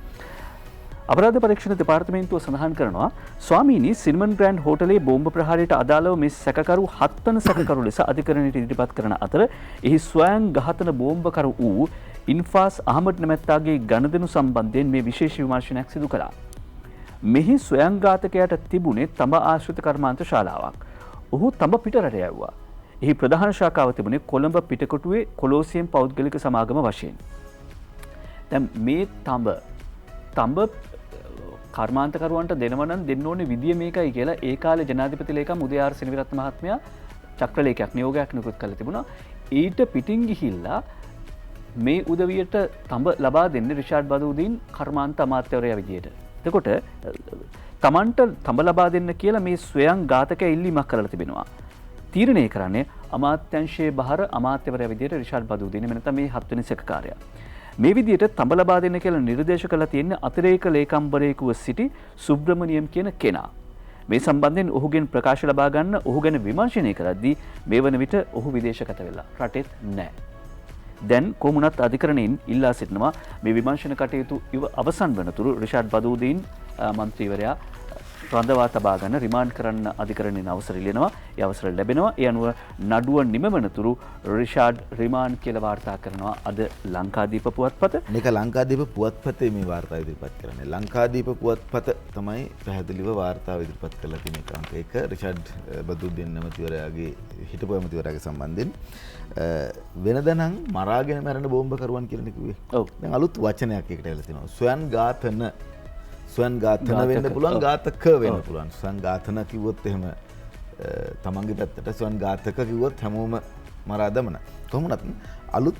අපරාධ පරීක්ෂණ දෙපාර්තමේන්තුව සඳහන් කරනවා ස්වාමීනි සිනමන් ග්‍රෑන්ඩ් හෝටලේ බෝම්බ ප්‍රහාරයට අදාළව මේ සැකකරු 7 වන සැකකරු ලෙස අධිකරණයට ඉදිරිපත් කරන අතර එහි ස්වයං ඝාතන බෝම්බකරු වූ ඉන්ෆාස් අහමඩ් නැමැත්තාගේ ගණදෙනු සම්බන්ධයෙන් මේ විශේෂ විමර්ශනයක් සිදු කළා. මෙහි ස්වයං ඝාතකයාට තිබුණේ තඹ ආශ්‍රිත කර්මාන්ත ශාලාවක්. ඔහු තඹ පිටරට යවුවා. එහි ප්‍රධාන ශාඛාව තිබුණේ කොළඹ පිටකොටුවේ කොලෝසියම් පෞද්ගලික සමාගම වශයෙන්. දැන් මේ තඹ කර්මාන්තකරුවන්ට දෙනවනම් දෙන්න ඕනේ විදිය මේකයි කියලා ඒ කාලේ ජනාධිපති ලේකම් උදය ආර් සෙනවිරත්න මහත්මයා චක්‍රලේඛයක් නියෝගයක් නිකුත් කළා තිබුණා. ඊට පිටින් ගිහිල්ලා මේ උදවියට තඹ ලබා දෙන්නේ රිෂාඩ් බදූදීන් කර්මාන්ත අමාත්‍යවරයා විදියට. එතකොට තමන්ට තඹ ලබා දෙන්න කියලා මේ ස්වයං ඝාතකයා ඉල්ලීමක් කරලා තිබෙනවා. තීරණය කරන්නේ අමාත්‍යංශයේ බහර අමාත්‍යවරයා විදියට රිෂාඩ් බදූදීන් නැත්නම් මේ 7 වෙනි සැකකාරයා. මේ විදියට තඹ ලබා දෙන්න කියලා නිර්දේශ කළා තියෙන්නේ අතිරේක ලේකම්වරයෙකුව සිටි සුබ්‍රමණියම් කියන කෙනා. මේ සම්බන්ධයෙන් ඔහුගෙන් ප්‍රකාශ ලබා ගන්න ඔහු ගැන විමර්ශනය කරද්දී මේ වන විට ඔහු විදේශගත වෙලා රටෙත් නැහැ. දැන් කොමුණත් අධිකරණයෙන් ඉල්ලා සිටිනවා මේ විමර්ශන කටයුතු අවසන් වනතුරු රිෂාඩ් බදූදීන් මන්ත්‍රීවරයා රඳවා තබා ගන්න රිමාන්ඩ් කරන්න අධිකරණයෙන් අවසර ඉල්ලනවා. ඒ අවසර ලැබෙනවා. ඒ අනුව නඩුව නිමවනතුරු රිෂාඩ් රිමාන්ඩ් කියලා වාර්තා කරනවා අද ලංකාදීප පුවත්පත. මේක ලංකාදීප පුවත්පතේ මේ වාර්තාව ඉදිරිපත් කරන්නේ. ලංකාදීප පුවත්පත තමයි පැහැදිලිව වාර්තාව ඉදිරිපත් කරලා තියෙන එක. අංක 1 රිෂාඩ් බදූදීන් නැමැතිවරයාගේ හිටපු ඇමතිවරයාගේ සම්බන්ධයෙන් වෙනද නම් මරාගෙන මැරෙන බෝම්බකරුවන් කියලා කිව්වේ. ඔව්. දැන් අලුත් වචනයක් එකට ඇවිල්ලා තිනවා. ස්වයං ඝාතන ස්වයං ඝාතන වෙන්න පුළුවන් ඝාතක වෙන්න පුළුවන්. ස්වයං ඝාතන කිව්වොත් එහෙම තමන්ගේ පැත්තට ස්වයං ඝාතක කිව්වොත් හැමෝම මරා දමන. කොහොමවත් අලුත්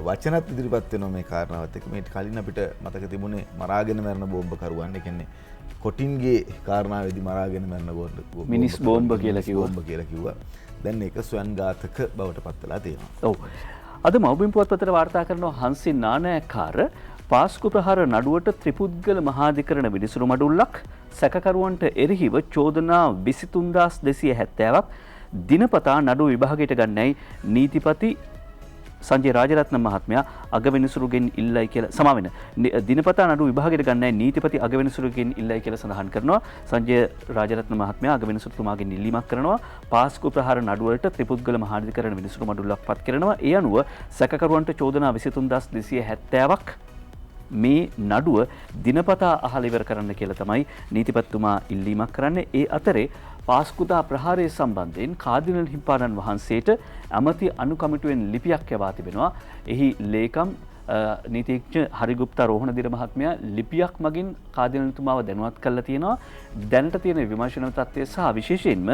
වචනත් ඉදිරිපත් වෙනවා මේ කාරණාවත් එක්ක. මේ කලින් අපිට මතක තිබුණේ මරාගෙන මැරෙන බෝම්බකරුවන්. ඒ කියන්නේ කොටින්ගේ කාරණාවේදී මරාගෙන මැරෙන මිනිස් බෝම්බ කියලා කිව්වා. දැන් ඒක ස්වයං ඝාතක බවට පත් වෙලා තියෙනවා. ඔව්. අද මව්බිම් පුවත්පතට වාර්තා කරනවා හංසි නානායක්කාර පාස්කු ප්‍රහාර නඩුවට ත්‍රිපුද්ගල මහාධිකරණ විනිසුරු මඩුල්ලක් සැකකරුවන්ට එරෙහිව චෝදනා 23270ක් දිනපතා නඩුව විභාගයට ගන්නයි නීතිපති සංජය රාජරත්න මහත්මයා අගවිනිසුරුගෙන් ඉල්ලයි කියලා සමාවෙන දිනපතා නඩුව විභාගයට ගන්නයි නීතිපති අගවිනිසුරුගෙන් ඉල්ලයි කියලා සඳහන් කරනවා. සංජය රාජරත්න මහත්මයා අගවිනිසුරුතුමාගෙන් ඉල්ලීමක් කරනවා පාස්කු ප්‍රහාර නඩුවලට ත්‍රිපුද්ගල මහාධිකරණ විනිසුරු මඩුල්ලක් පත් කරනවා. ඒ අනුව සැකකරුවන්ට චෝදනා 23270ක් මේ නඩුව දිනපතා අහල ඉවර කරන්න කියලා තමයි නීතිපතිතුමා ඉල්ලීමක් කරන්නේ. ඒ අතරේ පාස්කුදා ප්‍රහාරය සම්බන්ධයෙන් කාදිනල් හිම්පාණන් වහන්සේට ඇමති අනුකමිටුවෙන් ලිපියක් යවා තිබෙනවා. එහි ලේකම් නීතිඥ හරිගුප්තා රෝහණ දිර මහත්මයා ලිපියක් මගින් කාදිනල්තුමාව දැනුවත් කරලා තියෙනවා. දැනට තියෙන විමර්ශන තත්ත්වය සහ විශේෂයෙන්ම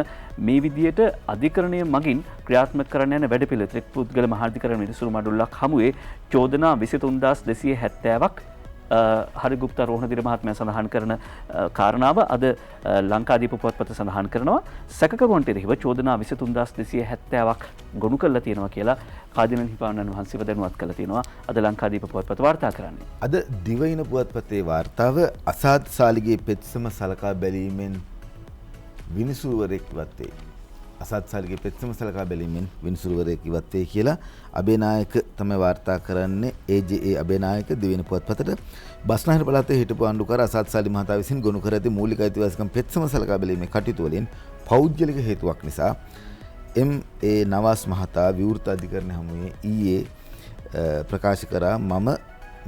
මේ විදියට අධිකරණය මගින් ක්‍රියාත්මක කරන්න යන වැඩපිළිවෙල ත්‍රිපුද්ගල මහාධිකරණ විනිසුරු මඩුල්ලක් හමුවේ චෝදනා 23270ක් හරිගුප්ත රෝහණ දිර මහත්මයා සඳහන් කරන කාරණාව අද ලංකාදීප පුවත්පත සඳහන් කරනවා. සැකකරුවන්ට එරෙහිව චෝදනා 23270ක් ගොනු කරලා තියෙනවා කියලා කාදිනල් හිමිපාණන් වහන්සේව දැනුවත් කරලා තියෙනවා. අද ලංකාදීප පුවත්පත වාර්තා කරන්නේ. අද දිවයින පුවත්පතේ වාර්තාව අසාද් සාලිගේ පෙත්සම සලකා බැලීමෙන් විනිසුරුවරයෙක් ඉවත් වේ. අසාද් සාලිගේ පෙත්සම සලකා බැලීමෙන් විනිසුරුවරයෙක් ඉවත් වේ කියලා අබේනායක තමයි වාර්තා කරන්නේ. AJA අබේනායක දිවයින පුවත්පතට බස්නාහිර පළාතේ හිටපු ආණ්ඩුකාර අසාද් සාලි මහතා විසින් ගොනු කර ඇති මූලික අයිතිවාසිකම් පෙත්සම සලකා බැලීමේ කටයුතු වලින් පෞද්ගලික හේතුවක් නිසා MA නවාස් මහතා විවෘත අධිකරණ හමුවේ ඊයේ ප්‍රකාශ කරා මම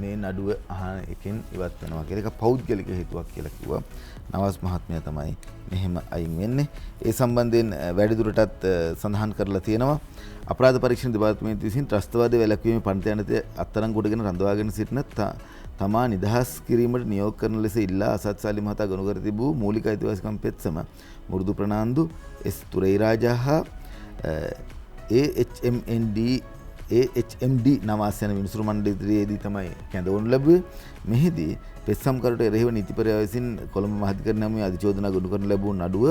මේ නඩුව අහන එකෙන් ඉවත් වෙනවා කියලා. ඒක පෞද්ගලික හේතුවක් කියලා කිව්වා. නවාස් මහත්මයා තමයි මෙහෙම අයින් වෙන්නේ. ඒ සම්බන්ධයෙන් වැඩිදුරටත් සඳහන් කරලා තියෙනවා. අපරාධ පරීක්ෂණ දෙපාර්තමේන්තුව විසින් ත්‍රස්තවාදී වැළැක්වීමේ පන්තියනත අත්අඩංගුවටගෙන රඳවාගෙන සිටින තමා නිදහස් කිරීමට නියෝග කරන ලෙස ඉල්ලා අසත් සාලි මහතා ගොනු කර තිබූ මූලික අයිතිවාසිකම් පෙත්සම මුරුදු ප්‍රනාන්දු එස් තුරේරාජා හා AHMD නවාස් යන විනිසුරු මණ්ඩල ඉදිරියේදී තමයි කැඳවනු ලැබුවේ. මෙහිදී පෙත්සම්කරුට එරෙහිව නීතිපතිවරයා විසින් කොළඹ මහාධිකරණ නැමුවේ අධිචෝදනා ගොනු කරන ලැබූ නඩුව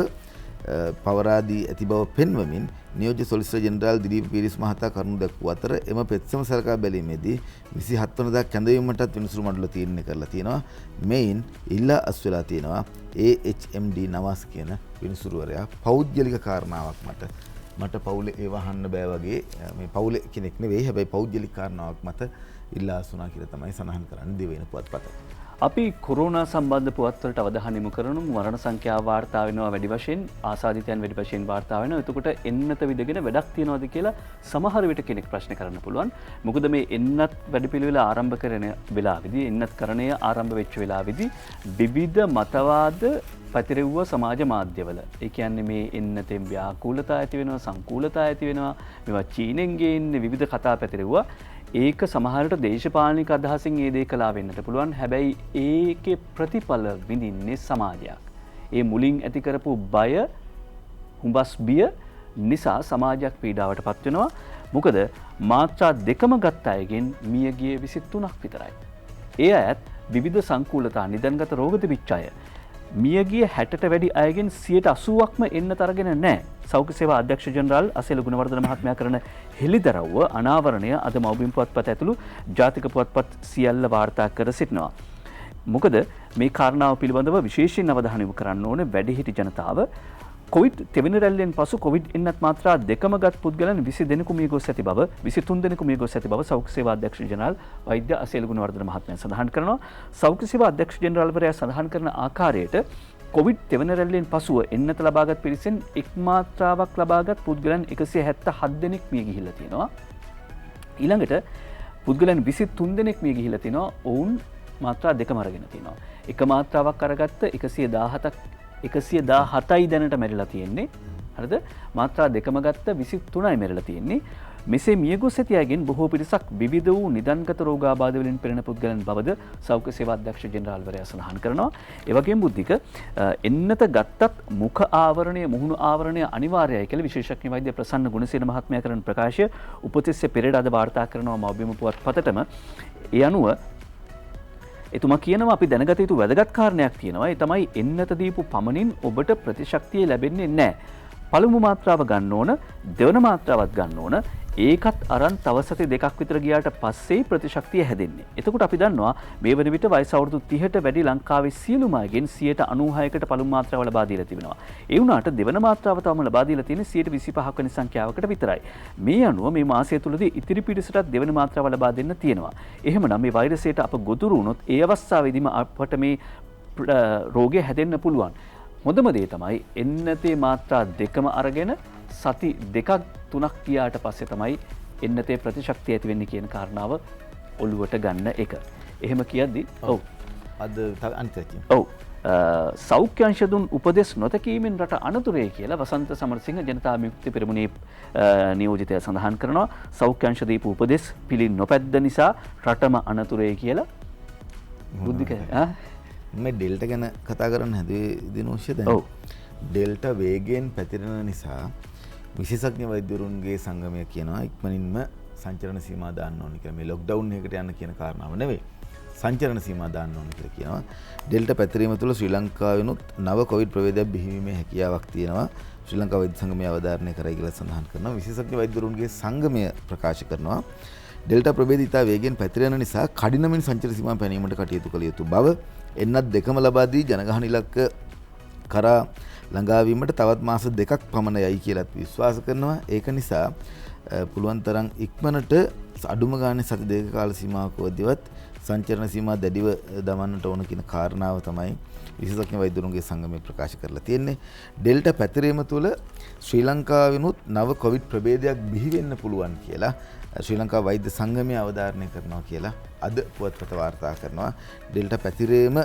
පවරාදී ඇති බව පෙන්වමින් නියෝජ්‍ය සොලිසිටර් ජෙනරාල් දිලීප් පීරිස් මහතා කරුණු දැක්වූ අතර එම පෙත්සම සලකා බැලීමේදී 27 වනදා කැඳවීමටත් විනිසුරු මණ්ඩල තීරණය කරලා තියෙනවා. මෙයින් ඉල්ලා අස් වෙලා තියෙනවා AHMD නවාස් කියන විනිසුරුවරයා පෞද්ගලික කාරණාවක් මට පවුලේ ඒව අහන්න බෑ වගේ මේ පවුලේ කෙනෙක් නෙවෙයි හැබැයි පෞද්ගලික කාරණාවක් මත ඉල්ලා අසුනා කියලා තමයි සඳහන් කරන්නේ දෙවෙනි පුවත්පත. අපි කොරෝනා සම්බන්ධ පුවත්වලට අවධානය යොමු කරමු. මරණ සංඛ්‍යාව වාර්තා වෙනවා වැඩි වශයෙන්, ආසාදිතයන් වැඩි වශයෙන් වාර්තා වෙනවා. එතකොට එන්නත විදගෙන වැඩක් තියනවාද කියලා සමහර විට කෙනෙක් ප්‍රශ්න කරන්න පුළුවන්. මොකද මේ එන්නත් වැඩපිළිවෙල ආරම්භ කරන වෙලාවේදී, එන්නත් කරණය ආරම්භ වෙච්ච වෙලාවේදී විවිධ මතවාද පැතිරෙව්ව සමාජ මාධ්‍යවල. ඒ කියන්නේ මේ එන්නතෙන් ව්‍යාකූලතා ඇති වෙනවා, සංකූලතා ඇති වෙනවා. මේවා චීනෙන් ගේන්නේ විවිධ කතා පැතිරෙව්වා. ඒක සමහරට දේශපාලනික අදහසින් ඒ දේ කළා වෙන්නට පුළුවන්. හැබැයි ඒකේ ප්‍රතිඵල විඳින්නේ සමාජයක්. ඒ මුලින් ඇති කරපු බය, හුඹස් බිය නිසා සමාජයක් පීඩාවට පත් වෙනවා. මොකද මාත්‍රා දෙකම ගත්ත අයගෙන් මියගිය 23ක් විතරයි. ඒ අයත් විවිධ සංකූලතා නිදන්ගත රෝග තිබිච්ච අය. මියගිය 60ට වැඩි අයගෙන් 80%ක්ම එන්නත අරගෙන නැහැ. සෞඛ්‍ය සේවා අධ්‍යක්ෂ ජෙනරාල් අසේල ගුණවර්ධන මහත්මයා කරන හෙළිදරව්ව අනාවරණය අද මව්බිම් පුවත්පත ඇතුළු ජාතික පුවත්පත් සියල්ල වාර්තා කර සිටිනවා. මොකද මේ කාරණාව පිළිබඳව විශේෂයෙන් අවධානය යොමු කරන්න ඕනේ වැඩිහිටි ජනතාව. කොවිඩ් තෙවන රැල්ලෙන් පසු කොවිඩ් එන්නත් මාත්‍රා දෙකම ගත් පුද්ගලයන් 20 දෙනෙකු මිය ගොස් ඇති බව 23 දෙනෙකු මිය ගොස් ඇති බව සෞඛ්‍ය සේවා අධ්‍යක්ෂ ජෙනරාල් වෛද්‍ය අසේල ගුණවර්ධන මහත්මයා සඳහන් කරනවා. සෞඛ්‍ය සේවා අධ්‍යක්ෂ ජෙනරාල්වරයා සඳහන් කරන ආකාරයට කොවිඩ් තෙවන රැල්ලෙන් පසුව එන්නත ලබාගත් පිරිසෙන් එක් මාත්‍රාවක් ලබාගත් පුද්ගලයන් 177 දෙනෙක් මිය ගිහිල්ලා තියෙනවා. ඊළඟට පුද්ගලයන් 23 දෙනෙක් මිය ගිහිල්ලා තිනවා. ඔවුන් මාත්‍රා දෙකම අරගෙන තිනවා. එක මාත්‍රාවක් අරගත්ත 117යි දැනට මැරිලා තියෙන්නේ. හරිද? මාත්‍රා දෙකම ගත්ත 23යි මැරිලා තියෙන්නේ. මෙසේ මියගොස් ඇති අයගෙන් බොහෝ පිරිසක් විවිධ වූ නිදන්ගත රෝගාබාධ වලින් පෙළෙන පුද්ගලයන් බවද සෞඛ්‍ය සේවා අධ්‍යක්ෂ ජෙනරාල්වරයා සඳහන් කරනවා. ඒ වගේම බුද්ධික එන්නත ගත්තත් මුඛ ආවරණය, මුහුණු ආවරණය අනිවාර්යයි කියලා විශේෂඥ වෛද්‍ය ප්‍රසන්න ගුණසේන මහත්මයා කරන ප්‍රකාශය උපතිස්සේ පෙරේරා අද වාර්තා කරනවා මව්බිම පුවත්පතටම. ඒ අනුව එතුමා කියනවා අපි දැනගත යුතු වැදගත් කාරණයක් තියෙනවා. ඒ තමයි එන්නත දීපු පමණින් ඔබට ප්‍රතිශක්තිය ලැබෙන්නේ නැහැ. පළමු මාත්‍රාව ගන්න ඕන, දෙවන මාත්‍රාවත් ගන්න ඕන. ඒකත් අරන් තව සති දෙකක් විතර ගියාට පස්සේ ප්‍රතිශක්තිය හැදෙන්නේ. එතකොට අපි දන්නවා මේ වන විට වයස අවුරුදු 30ට වැඩි ලංකාවේ සියලුම අයගෙන් 96%කට පළමු මාත්‍රාව ලබා දීලා තිබෙනවා. ඒ වුණාට දෙවන මාත්‍රාව තවම ලබා දීලා තියෙන්නේ 25% වෙනි සංඛ්‍යාවකට විතරයි. මේ අනුව මේ මාසය තුලදී ඉතිරි පිරිසටත් දෙවන මාත්‍රාව ලබා දෙන්න තියෙනවා. එහෙමනම් මේ වෛරසයට අප ගොදුරු වුණොත් ඒ අවස්ථාවේදීම අපට මේ රෝගය හැදෙන්න පුළුවන්. හොඳම දේ තමයි එන්නතේ මාත්‍රා දෙකම අරගෙන සති දෙකක් තුනක් ගියාට පස්සේ තමයි එන්නතේ ප්‍රතිශක්තිය ඇති වෙන්නේ කියන කාරණාව ඔළුවට ගන්න එක. එහෙම කියද්දි ඔව් අද අන්තිමට ඔව් සෞඛ්‍ය අංශ දුන් උපදෙස් නොතකීමෙන් රට අනතුරේ කියලා වසන්ත සමරසිංහ ජනතා විමුක්ති පෙරමුණේ නියෝජිතයා සඳහන් කරනවා. සෞඛ්‍ය අංශ දීපු උපදෙස් පිළින් නොපැද්ද නිසා රටම අනතුරේ කියලා. බුද්ධික මේ ඩෙල්ටා ගැන කතා කරන්න හැදුවේ දිනෝෂ්‍ය දැන්. ඔව් ඩෙල්ටා වේගයෙන් පැතිරෙන නිසා විශේෂඥ වෛද්‍යවරුන්ගේ සංගමය කියනවා ඉක්මනින්ම සංචරණ සීමා දාන්න ඕනේ කියලා. මේ ලොක්ඩවුන් එකකට යන්න කියන කාරණාව නෙවෙයි. සංචරණ සීමා දාන්න ඕනේ කියලා කියනවා. ඩෙල්ටා පැතිරීම තුළ ශ්‍රී ලංකාවෙනුත් නව කොවිඩ් ප්‍රවේදයක් බිහිවීමේ හැකියාවක් තියෙනවා. ශ්‍රී ලංකා වෛද්‍ය සංගමය අවධාරණය කරයි කියලා සඳහන් කරනවා. විශේෂඥ වෛද්‍යවරුන්ගේ සංගමය ප්‍රකාශ කරනවා ඩෙල්ටා ප්‍රභේද ඉතා වේගෙන් පැතිරෙන නිසා කඩිනමින් සංචරණ සීමා පැනීමට කටයුතු කළ යුතු බව එන්නත් දෙකම ලබා දී ජනගහන ඉලක්ක කරා ළඟාවීමට තවත් මාස දෙකක් පමණ යයි කියලාත් විශ්වාස කරනවා. ඒක නිසා පුළුවන් තරම් ඉක්මනට අඩුම ගානේ සති දෙක කාල සීමාවකදීවත් සංචරණ සීමා දැඩිව දමන්නට ඕන කියන කාරණාව තමයි විශේෂඥ වෛද්‍යවරුන්ගේ සංගමය ප්‍රකාශ කරලා තියෙන්නේ. ඩෙල්ටා පැතිරීම තුළ ශ්‍රී ලංකාවෙනුත් නව කොවිඩ් ප්‍රභේදයක් බිහි වෙන්න පුළුවන් කියලා ශ්‍රී ලංකා වෛද්‍ය සංගමය අවධාරණය කරනවා කියලා අද පුවත්පත වාර්තා කරනවා. ඩෙල්ටා පැතිරීම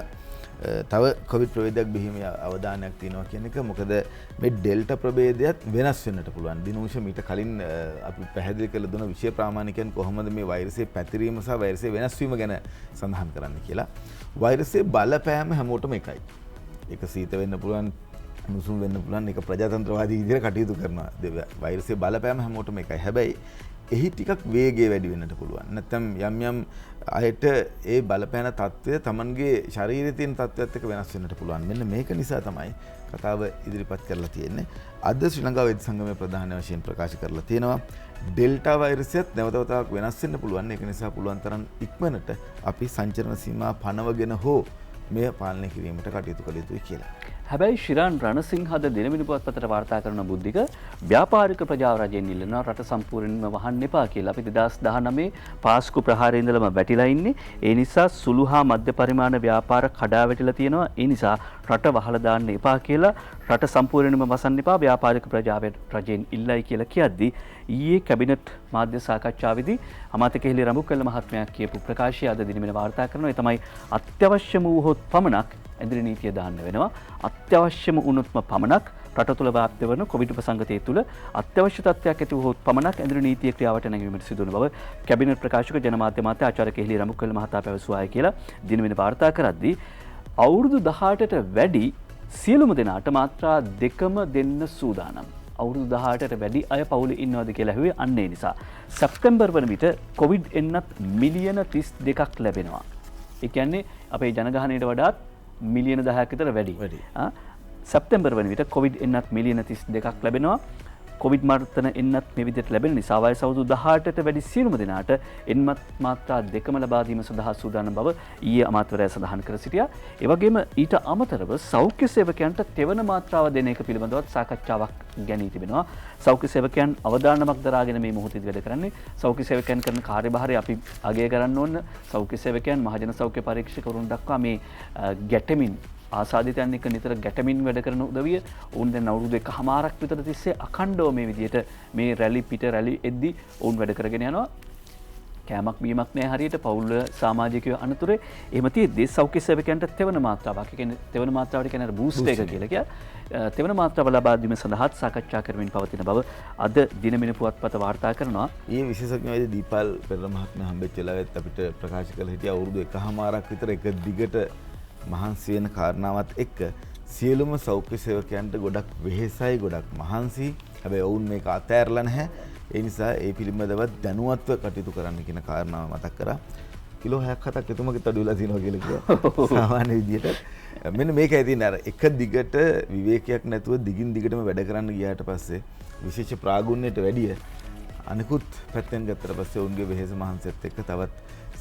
තව කොවිඩ් ප්‍රභේදයක් බිහිවීමේ අවධානයක් තියෙනවා කියන එක. මොකද මේ ඩෙල්ටා ප්‍රභේදයත් වෙනස් වෙන්නට පුළුවන්. දිනෝෂ මීට කලින් අපි පැහැදිලි කළ දුන විෂය ප්‍රාමාණිකයන් කොහොමද මේ වෛරසයේ පැතිරීම සහ වෛරසයේ වෙනස් වීම ගැන සඳහන් කරන්න කියලා. වෛරසයේ බලපෑම හැමෝටම එකයි. ඒක සීත වෙන්න පුළුවන්, උණුසුම් වෙන්න පුළුවන්. ඒක ප්‍රජාතන්ත්‍රවාදී විදිහට කටයුතු කරනවා. වෛරසයේ බලපෑම හැමෝටම එකයි. හැබැයි එහි ටිකක් වේගය වැඩි වෙන්නට පුළුවන්. නැත්නම් යම් අයට ඒ බලපෑන තත්ත්වය තමන්ගේ ශරීරයේ තියෙන තත්ත්වයත් එක්ක වෙනස් වෙන්නට පුළුවන්. මෙන්න මේක නිසා තමයි කතාව ඉදිරිපත් කරලා තියෙන්නේ. අද ශ්‍රී ලංකා වෛද්‍ය සංගමයේ ප්‍රධාන වශයෙන් ප්‍රකාශ කරලා තියෙනවා ඩෙල්ටා වෛරසයත් නැවත වතාවක් වෙනස් වෙන්න පුළුවන්. ඒක නිසා පුළුවන් තරම් ඉක්මනට අපි සංචරණ සීමා පනවගෙන හෝ මෙය පාලනය කිරීමට කටයුතු කළ යුතුයි කියලා. හැබැයි ශිරාන් රණසිංහද දිනමිනි පුවත්පතට වාර්තා කරන බුද්ධික ව්‍යාපාරික ප්‍රජාව රජයෙන් ඉල්ලනවා රට සම්පූර්ණයෙන්ම වහන්න එපා කියලා. අපි 2019 පාස්කු ප්‍රහාරයේ ඉඳලම වැටිලා ඉන්නේ. ඒ නිසා සුළු හා මධ්‍ය පරිමාණ ව්‍යාපාර කඩා වැටිලා තියෙනවා. ඒ නිසා රට වහලා දාන්න එපා කියලා රට සම්පූර්ණයෙන්ම වසන්න එපා ව්‍යාපාරික ප්‍රජාව රජයෙන් ඉල්ලයි කියලා කියද්දී ඊයේ කැබිනට් මාධ්‍ය සාකච්ඡාවේදී අමාත්‍ය කෙහෙලි රඹුක්වැල්ල මහත්මයා කියපු ප්‍රකාශය අද දිනමින වාර්තා කරනවා. ඒ තමයි අත්‍යවශ්‍යම වූහොත් පමණක් ඇඳිරි නීතිය දාන්න වෙනවා. අත්‍යවශ්‍යම වුණොත්ම පමණක් රට තුළ ව්‍යාප්ත වන කොවිඩ් ප්‍රසංගතය තුළ අත්‍යවශ්‍ය තත්ත්වයක් ඇති වුවහොත් පමණක් ඇඳිරි නීතිය ක්‍රියාවට නැංවීමට සිදු වන බව කැබිනට් ප්‍රකාශක ජනමාධ්‍ය අමාත්‍ය ආචාර්ය කෙහෙලි රඹුක්වැල්ල මහතා පැවසුවායි කියලා දිනමින වාර්තා කරද්දී අවුරුදු 18ට වැඩි සියලුම දෙනාට මාත්‍රා 2ම දෙන්න සූදානම්. අවුරුදු 18ට වැඩි අය පවුලේ ඉන්නවද කියලා ඇහුවේ අන්න ඒ නිසා. සැප්තැම්බර් වන විට කොවිඩ් එන්නත් මිලියන 32ක් ලැබෙනවා. ඒ කියන්නේ අපේ ජනගහනයට වඩාත් මිලියන 10ක් විතර වැඩි. සැප්තැම්බර් වන විට කොවිඩ් එන්නත් මිලියන 32ක් ලැබෙනවා. කොවිඩ් මර්ධන එන්නත් මේ විදිහට ලැබෙන නිසා වයස අවුරුදු 18ට වැඩි සියලුම දෙනාට එන්නත් මාත්‍රා 2ම ලබා දීම සඳහා සූදානම් බව ඊයේ අමාත්‍යවරයා සඳහන් කර සිටියා. ඒ වගේම ඊට අමතරව සෞඛ්‍ය සේවකයන්ට තෙවන මාත්‍රාව දෙන එක පිළිබඳවත් සාකච්ඡාවක් ගැනී තිබෙනවා. සෞඛ්‍ය සේවකයන් අවදානමක් දරාගෙන මේ මොහොතේදී වැඩ කරන්නේ. සෞඛ්‍ය සේවකයන් කරන කාර්යභාරය අපි අගය කරන්න ඕන. සෞඛ්‍ය සේවකයන් මහජන සෞඛ්‍ය පරීක්ෂකවරුන් දක්වා මේ ගැටෙමින් ආසාදිතයන් එක්ක නිතර ගැටමින් වැඩ කරන උදවිය ඔවුන් දැන් අවුරුදු 1කමාරක් විතර තිස්සේ අඛණ්ඩව මේ විදිහට මේ රැලි පිට රැලි එද්දි ඔවුන් වැඩ කරගෙන යනවා. කෑමක් බීමක් නැහැ හරියට පවුල් සමාජිකයෝ අනතුරේ. එහෙම තියෙද්දී සෞඛ්‍ය සේවකයන්ට තෙවන මාත්‍රාවක් කියන්නේ තෙවන මාත්‍රාවට කියන්නේ බූස්ට් එක කියලා කියන්නේ තෙවන මාත්‍රාව ලබා දීම සඳහා සාකච්ඡා කරමින් පවතින බව අද දිනමින පුවත්පත වාර්තා කරනවා. ඊයේ විශේෂඥ දීපල් පෙරේර මහත්මයා හම්බෙච්ච වෙලාවෙත් අපිට ප්‍රකාශ කළ හිටියා අවුරුදු 1කමාරක් විතර එක දිගට මහන්සි වෙන කාරණාවත් එක්ක සියලුම සෞඛ්‍ය සේවකයන්ට ගොඩක් වෙහෙසයි ගොඩක් මහන්සි. හැබැයි ඔවුන් මේක අතෑරලා නැහැ. ඒ නිසා ඒ පිළිබඳව දැනුවත්ව කටයුතු කරන්න කියන කාරණාව මතක් කරා. කිලෝ 6ක් 7ක් එතුමගෙත් අඩු වෙලා තියෙනවා කියලා කිව්වා. සාමාන්‍ය විදියට මෙන්න මේකයි තියෙන්නේ. අර එක දිගට විවේකයක් නැතුව දිගින් දිගටම වැඩ කරන්න ගියාට පස්සේ විශේෂ ප්‍රාගුණ්‍යයට වැඩිය අනිකුත් පැත්තෙන් ගත්තට පස්සේ ඔවුන්ගේ වෙහෙස මහන්සියත් එක්ක තවත්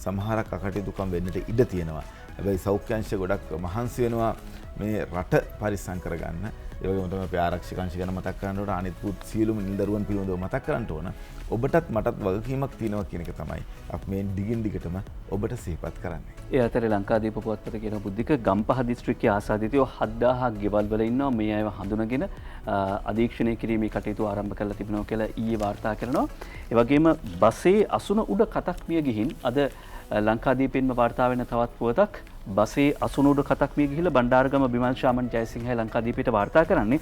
සමහරක් අකටයුතුකම් වෙන්නට ඉඩ තියෙනවා. හැබැයි සෞඛ්‍ය අංශ ගොඩක් මහන්සි වෙනවා මේ රට පරිස්සම් කරගන්න. ඒ වගේම තමයි අපි ආරක්ෂක අංශ ගැන මතක් කරන්න ඕන. අනිත් සියලුම නිලදරුවන් පිළිබඳව මතක් කරන්න ඕන. ඔබටත් මටත් වගකීමක් තියෙනවා කියන එක තමයි අපි මේ දිගින් දිගටම ඔබට සිහිපත් කරන්නේ. ඒ අතරේ ලංකාදීප පුවත්පත කියන බුද්ධික ගම්පහ දිස්ත්‍රික්කයේ ආසාදිතයෝ 7000ක් ගෙවල් වල ඉන්නවා. මේ අයව හඳුනගෙන අධීක්ෂණය කිරීමේ කටයුතු ආරම්භ කරලා තිබෙනවා කියලා ඊයේ වාර්තා කරනවා. ඒ වගේම බසේ අසුන උඩ කතක් මිය ගිහින් අද ලංකාදීපෙන්ම වාර්තා වෙන තවත් පුවතක් බසේ අසුනෝඩ කතක් මිය ගිහිලා බණ්ඩාරගම බිමල් ශාමන් ජයසිංහයි ලංකාදීපයට වාර්තා කරන්නේ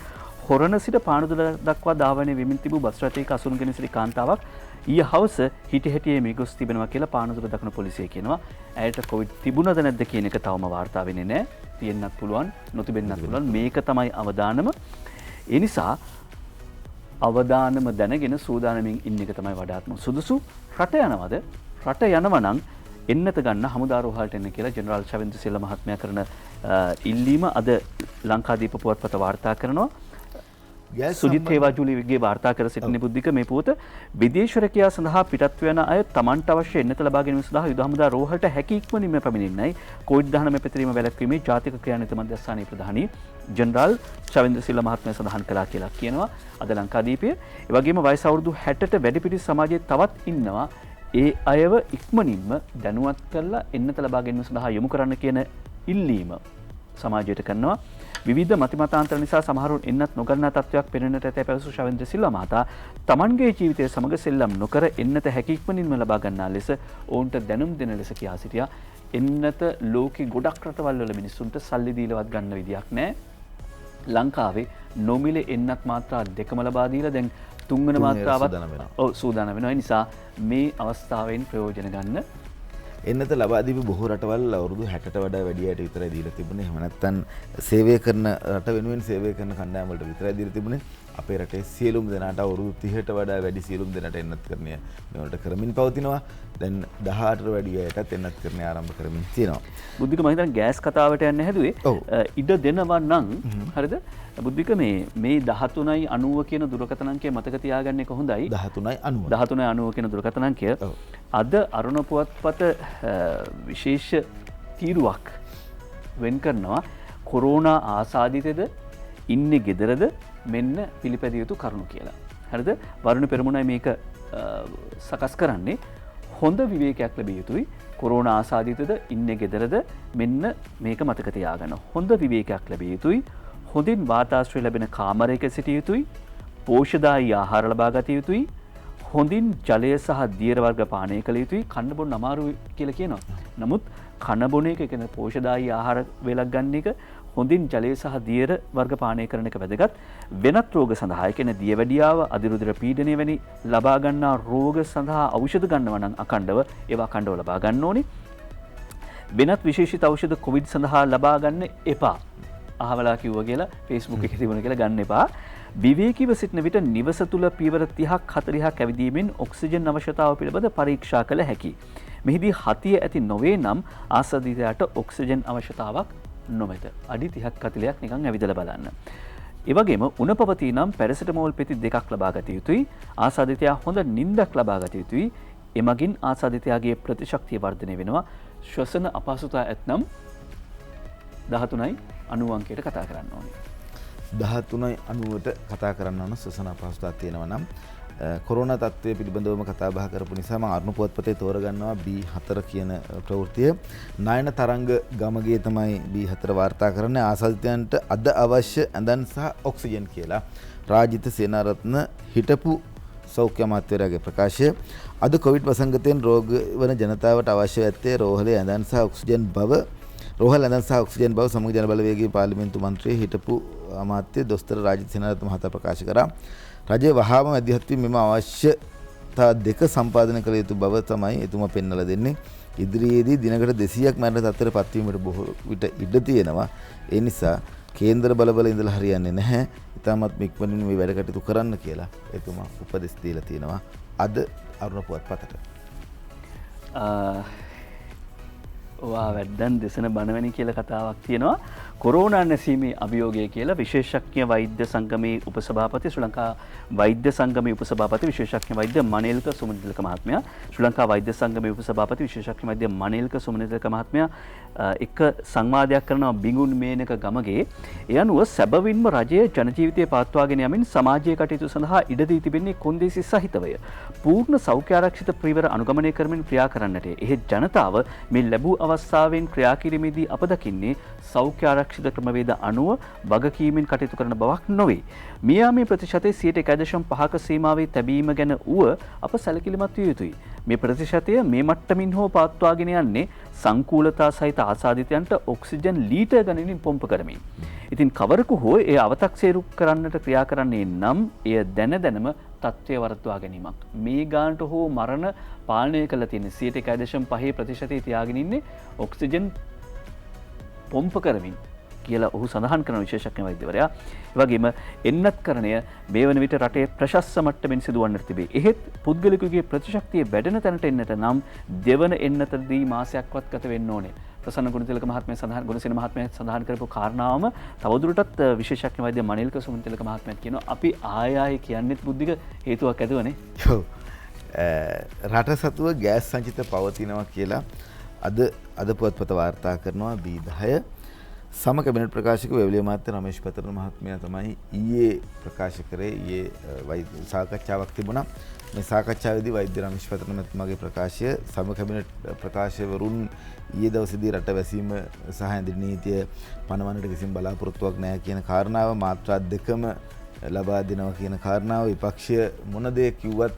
හොරණ සිට පානදුර දක්වා ධාවනය වෙමින් තිබූ බස් රථයක අසුන්ගෙන සිටි කාන්තාවක් ඊයේ හවස හිටි හැටියේ මිය ගොස් තිබෙනවා කියලා පානදුර දක්න පොලිසිය කියනවා. ඇයට කොවිඩ් තිබුණද නැද්ද කියන එක තවම වාර්තා වෙන්නේ නැහැ. තියෙන්නත් පුළුවන් නොතිබෙන්නත් පුළුවන්. මේක තමයි අවදානම. ඒ නිසා අවදානම දැනගෙන සූදානමින් ඉන්න එක තමයි වඩාත්ම සුදුසු. රට යනවද? රට යනවා නම් එන්නත ගන්න හමුදා රෝහලට එන්න කියලා ජෙනරාල් ශවෙන්ද්‍ර සිල්වා මහත්මයා කරන ඉල්ලීම අද ලංකාදීප පුවත්පත වාර්තා කරනවා. සුජිත් හේවාජුලිගේ වාර්තා කර සිටින බුද්ධික මේ පුවත විදේශ රැකියාව සඳහා පිටත් වෙන අය තමන්ට අවශ්‍ය එන්නත ලබා ගැනීම සඳහා යුද හමුදා රෝහලට හැකි ඉක්මනින්ම පැමිණෙන්නයි කොවිඩ්-19 පැතිරීම වැළැක්වීමේ ජාතික ක්‍රියානීති මධ්‍යස්ථානයේ ප්‍රධානී ජෙනරාල් ශවෙන්ද්‍ර සිල්වා මහත්මයා සඳහන් කළා කියලා කියනවා අද ලංකාදීපය. ඒ වගේම වයස අවුරුදු 60ට වැඩි පිරිස් සමාජයේ තවත් ඉන්නවා. ඒ අයව ඉක්මනින්ම දැනුවත් කරලා එන්නත ලබා ගැනීම සඳහා යොමු කරන්න කියන ඉල්ලීම සමාජයට කරනවා. විවිධ මතිමතාන්තර නිසා සමහරුන් එන්නත් නොගන්නා තත්ත්වයක් පෙනෙන්නට ඇතැයි පැවසු ශවෙන්ද්‍ර සිල්වා මහතා තමන්ගේ ජීවිතය සමග සෙල්ලම් නොකර එන්නත හැකි ඉක්මනින්ම ලබා ගන්නා ලෙස ඔවුන්ට දැනුම් දෙන ලෙස කියා සිටියා. එන්නත ලෝකෙ ගොඩක් රටවල් වල මිනිස්සුන්ට සල්ලි දීලවත් ගන්න විදියක් නැහැ. ලංකාවේ නොමිලේ එන්නත් මාත්‍රා 2ම ලබා දීලා දැන් තුන්වන මාත්‍රාවත් සූදානම් වෙනවා. ඒ නිසා මේ අවස්ථාවෙන් ප්‍රයෝජන ගන්න. එන්නත ලබා දීපු බොහෝ රටවල් අවුරුදු 60ට වඩා වැඩි අයට විතරයි දීලා තිබුණේ. එහෙම නැත්නම් සේවය කරන රට වෙනුවෙන් සේවය කරන කණ්ඩායම් වලට විතරයි දීලා තිබුණේ. අපේ රටේ සියලුම දෙනාට අවුරුදු 30ට වඩා වැඩි සියලුම දෙනාට එන්නත් කරණය මේවලට කරමින් පවතිනවා. දැන් 18ට වැඩි අයටත් එන්නත් කරණය ආරම්භ කරමින් තියෙනවා. බුද්ධික මම හිතන්නේ ගෑස් කතාවට යන්න හැදුවේ. ඉඩ දෙනවා නම් හරිද? බුද්ධික මේ 1390 කියන දුරකථන අංකය මතක තියාගන්න එක හොඳයි. 1390 1390 කියන දුරකථන අංකය අද අරුණ පුවත්පත විශේෂ තීරුවක් වෙන් කරනවා. කොරෝනා ආසාදිතද ඉන්නේ ගෙදරද මෙන්න පිළිපැදිය යුතු කරුණු කියලා. හරිද? වරුණ පෙරමුණයි මේක සකස් කරන්නේ. හොඳ විවේකයක් ලැබිය යුතුයි. කොරෝනා ආසාදිතද ඉන්නේ ගෙදරද මෙන්න මේක මතක තියාගන්න. හොඳ විවේකයක් ලැබිය යුතුයි. හොඳින් වාතාශ්‍රය ලැබෙන කාමරයක සිටිය යුතුයි. පෝෂ්‍යදායී ආහාර ලබා ගත යුතුයි. හොඳින් ජලය සහ දියර වර්ග පානය කළ යුතුයි. කන්න බොන්න අමාරුයි කියලා කියනවා. නමුත් කන බොන එක කියන්නේ පෝෂ්‍යදායී ආහාර වේලක් ගන්න එක, හොඳින් ජලය සහ දියර වර්ග පානය කරන එක වැදගත්. වෙනත් රෝග සඳහා කියන්නේ දියවැඩියාව, අදිරුධිර පීඩනය වැනි ලබා ගන්නා රෝග සඳහා ඖෂධ ගන්නවා නම් අඛණ්ඩව ඒවා අඛණ්ඩව ලබා ගන්න ඕනේ. වෙනත් විශේෂිත ඖෂධ කොවිඩ් සඳහා ලබා ගන්න එපා. අහවලා කිව්වා කියලා Facebook එකේ තිබුණ කියලා ගන්න එපා. විවේකීව සිටින විට නිවස තුල පියවර 30ක් 40ක් ඇවිදීමෙන් ඔක්සිජන් අවශ්‍යතාව පිළිබඳ පරීක්ෂා කළ හැකියි. මෙහිදී හතිය ඇති නොවේ නම් ආසාදිතයාට ඔක්සිජන් අවශ්‍යතාවක් නොමැත. අඩි 30ක් 40ක් නිකන් ඇවිදලා බලන්න. ඒ වගේම උණ පවතී නම් පැරසිටමෝල් පෙති 2ක් ලබා ගත යුතුයි. ආසාදිතයා හොඳ නිින්දක් ලබා ගත යුතුයි. එමගින් ආසාදිතයාගේ ප්‍රතිශක්තිය වර්ධනය වෙනවා. ශ්වසන අපහසුතා ඇතනම් 1390 අංකයට කතා කරන්න ඕනේ. 1390ට කතා කරන්න ඕන ශ්වසන අපහසුතාවක් තියෙනවා නම් කොරෝනා තත්ත්වය පිළිබඳවම කතා බහ කරපු නිසා මම අරුණ පුවත්පතේ තෝරගන්නවා B4 කියන ප්‍රවෘත්තිය. නයන තරංග ගමගේ තමයි B4 වාර්තා කරන්නේ. ආසාදිතයන්ට අද අවශ්‍ය ඇඳන් සහ ඔක්සිජන් කියලා රාජිත සේනාරත්න හිටපු සෞඛ්‍ය අමාත්‍යවරයාගේ ප්‍රකාශය. අද කොවිඩ් වසංගතයෙන් රෝග වන ජනතාවට අවශ්‍ය ඇත්තේ රෝහලේ ඇඳන් සහ ඔක්සිජන් බව සමග ජන බලවේගයේ පාර්ලිමේන්තු මන්ත්‍රී හිටපු අමාත්‍ය දොස්තර රාජිත සේනාරත්න මහතා ප්‍රකාශ කරා. රජය වහාම මැදිහත් වී මෙම අවශ්‍යතා දෙක සම්පාදනය කළ යුතු බව තමයි එතුමා පෙන්වලා දෙන්නේ. ඉදිරියේදී දිනකට 200ක් මරණ තත්ත්වයට පත්වීමට බොහෝ විට ඉඩ තියෙනවා. ඒ නිසා කේන්දර බලබල ඉඳලා හරියන්නේ නැහැ. ඉතාමත් ඉක්මනින් මේ වැඩ කටයුතු කරන්න කියලා එතුමා උපදෙස් දීලා තියෙනවා අද අරුණ පුවත්පතට. ඔයා වැඩ්ඩන් දෙසන බණවැනි කියලා කතාවක් තියෙනවා. කොරෝනා නැසීමේ අභියෝගය කියලා විශේෂඥ වෛද්‍ය සංගමේ උපසභාපති ශ්‍රී ලංකා වෛද්‍ය සංගමේ උපසභාපති විශේෂඥ වෛද්‍ය මනේල්ක සුමනතිලක මහත්මයා ශ්‍රී ලංකා වෛද්‍ය සංගමේ උපසභාපති විශේෂඥ වෛද්‍ය මනේල්ක සුමනතිලක මහත්මයා එක සංවාදයක් කරනවා බිඟුන් මේනක ගමගේ. ඒ අනුව සැබවින්ම රජය ජන ජීවිතය පවත්වාගෙන යමින් සමාජීය කටයුතු සඳහා ඉඩ දී තිබෙන්නේ කොන්දේසි සහිතවය. පූර්ණ සෞඛ්‍ය ආරක්ෂිත පිරිවර අනුගමනය කරමින් ක්‍රියා කරන්නට. එහෙත් ජනතාව මේ ලැබූ අවස්ථාවෙන් ක්‍රියා කිරීමේදී අප දකින්නේ සෞඛ්‍ය ආරක්ෂිත ක්‍රමවේද අනුව වගකීමෙන් කටයුතු කරන බවක් නොවේ. මියාමේ ප්‍රතිශතයේ 1.5ක සීමාවේ තැබීම ගැන වුව අප සැලකිලිමත් විය යුතුයි. මේ ප්‍රතිශතය මේ මට්ටමින් හෝ පවත්වාගෙන යන්නේ සංකූලතා සහිත ආසාදිතයන්ට ඔක්සිජන් ලීටර් ගණනින් පොම්ප කරමින්. ඉතින් කවරෙකු හෝ ඒ අව탁සේරු කරන්නට ක්‍රියා කරන්නේ නම් එය දැනම තත්ත්වය වර්ධවා ගැනීමක්. මේ ගානට හෝ මරණ පාලනය කළ තියෙන 1.5 ප්‍රතිශතයේ තියාගෙන ඉන්නේ ඔක්සිජන් පොම්ප කරමින් කියලා ඔහු සඳහන් කරන විශේෂඥ වෛද්‍යවරයා. ඒ වගේම එන්නත්කරණය මේ වන විට රටේ ප්‍රශස්ත මට්ටමින් සිදුවන්නට තිබේ. එහෙත් පුද්ගලිකගේ ප්‍රතිශක්තිය වැඩෙන තැනට එන්නට නම් දෙවන එන්නතදී මාසයක්වත් ගත වෙන්න ඕනේ. ප්‍රසන්න ගුණතිලක මහත්මයා සඳහන් ගුණසේන මහත්මයා සඳහන් කරපු කාරණාවම තවදුරටත් විශේෂඥ වෛද්‍ය මනේල්ක සුමනතිලක මහත්මයා කියනවා අපි ආයෙ කියන්නෙත් බුද්ධික හේතුවක් ඇදුවනේ. රට සතුව ගෑස් සංචිත පවතිනවා කියලා අද පුවත්පත වාර්තා කරනවා B10. සම කැබිනට් ප්‍රකාශක වෙවලිය මාත්‍ය රමේෂ් පතරණ මහත්මයා තමයි ඊයේ ප්‍රකාශ කරේ. ඊයේ සාකච්ඡාවක් තිබුණා. මේ සාකච්ඡාවේදී වෛද්‍ය රමේෂ් පතරණ මහත්මයාගේ ප්‍රකාශය සම කැබිනට් ප්‍රකාශකවරුන් ඊයේ දවසේදී රට වැසීම සහ ඇඳිරි නීතිය පනවන්නට කිසිම බලාපොරොත්තුවක් නැහැ කියන කාරණාව මාත්‍රා දෙකම ලබා දෙනවා කියන කාරණාව විපක්ෂය මොන දේ කිව්වත්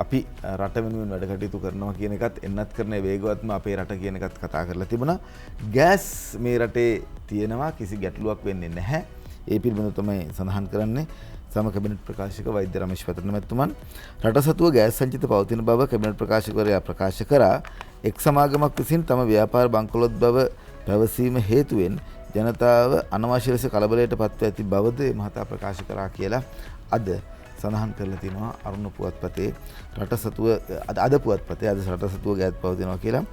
අපි රට වෙනුවෙන් වැඩ කටයුතු කරනවා කියන එකත් එන්නත් කරන වේගවත්ම අපේ රට කියන එකත් කතා කරලා තිබුණා. ගෑස් මේ රටේ තියෙනවා කිසි ගැටලුවක් වෙන්නේ නැහැ. ඒ පිළිබඳව තමයි සඳහන් කරන්නේ. සම කැබිනට් ප්‍රකාශක වෛද්‍ය රමේෂ් පතරණ මැතිතුමන් රට සතුව ගෑස් සංචිත පවතින බව කැබිනට් ප්‍රකාශකවරයා ප්‍රකාශ කරා. එක් සමාගමක් විසින් තම ව්‍යාපාර බංකොලොත් බව පැවසීම හේතුවෙන් ජනතාව අනවශ්‍ය ලෙස කලබලයට පත්ව ඇති බවද මහතා ප්‍රකාශ කරා කියලා අද සඳහන් කරලා තිනවා අරුණ පුවත්පතේ රට සතුව අද පුවත්පතේ අද රට සතුව ගෑස් පවතිනවා කියලා.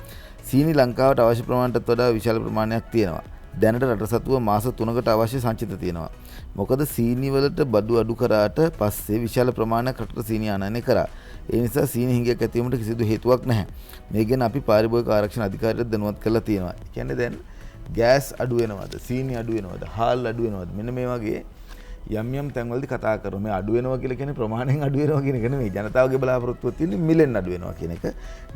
සීනි ලංකාවට අවශ්‍ය ප්‍රමාණයටත් වඩා විශාල ප්‍රමාණයක් තියෙනවා. දැනට රට සතුව මාස 3කට අවශ්‍ය සංචිත තියෙනවා. මොකද සීනි වලට බඩු අඩු කරාට පස්සේ විශාල ප්‍රමාණයක් රටට සීනි ආනයනය කරා. ඒ නිසා සීනි හිඟයක් ඇති වීමට කිසිදු හේතුවක් නැහැ. මේ ගැන අපි පාරිභෝගික ආරක්ෂණ අධිකාරියට දැනුවත් කරලා තියෙනවා. ඒ කියන්නේ දැන් ගෑස් අඩු වෙනවද, සීනි අඩු වෙනවද, හාල් අඩු වෙනවද, මෙන්න මේ වගේ යම් තැන්වලදී කතා කරමු. මේ අඩු වෙනවා කියලා කියන්නේ ප්‍රමාණයෙන් අඩු වෙනවා කියන එක නෙමෙයි. ජනතාවගේ බලාපොරොත්තුව තියෙන්නේ මිලෙන් අඩු වෙනවා කියන එක.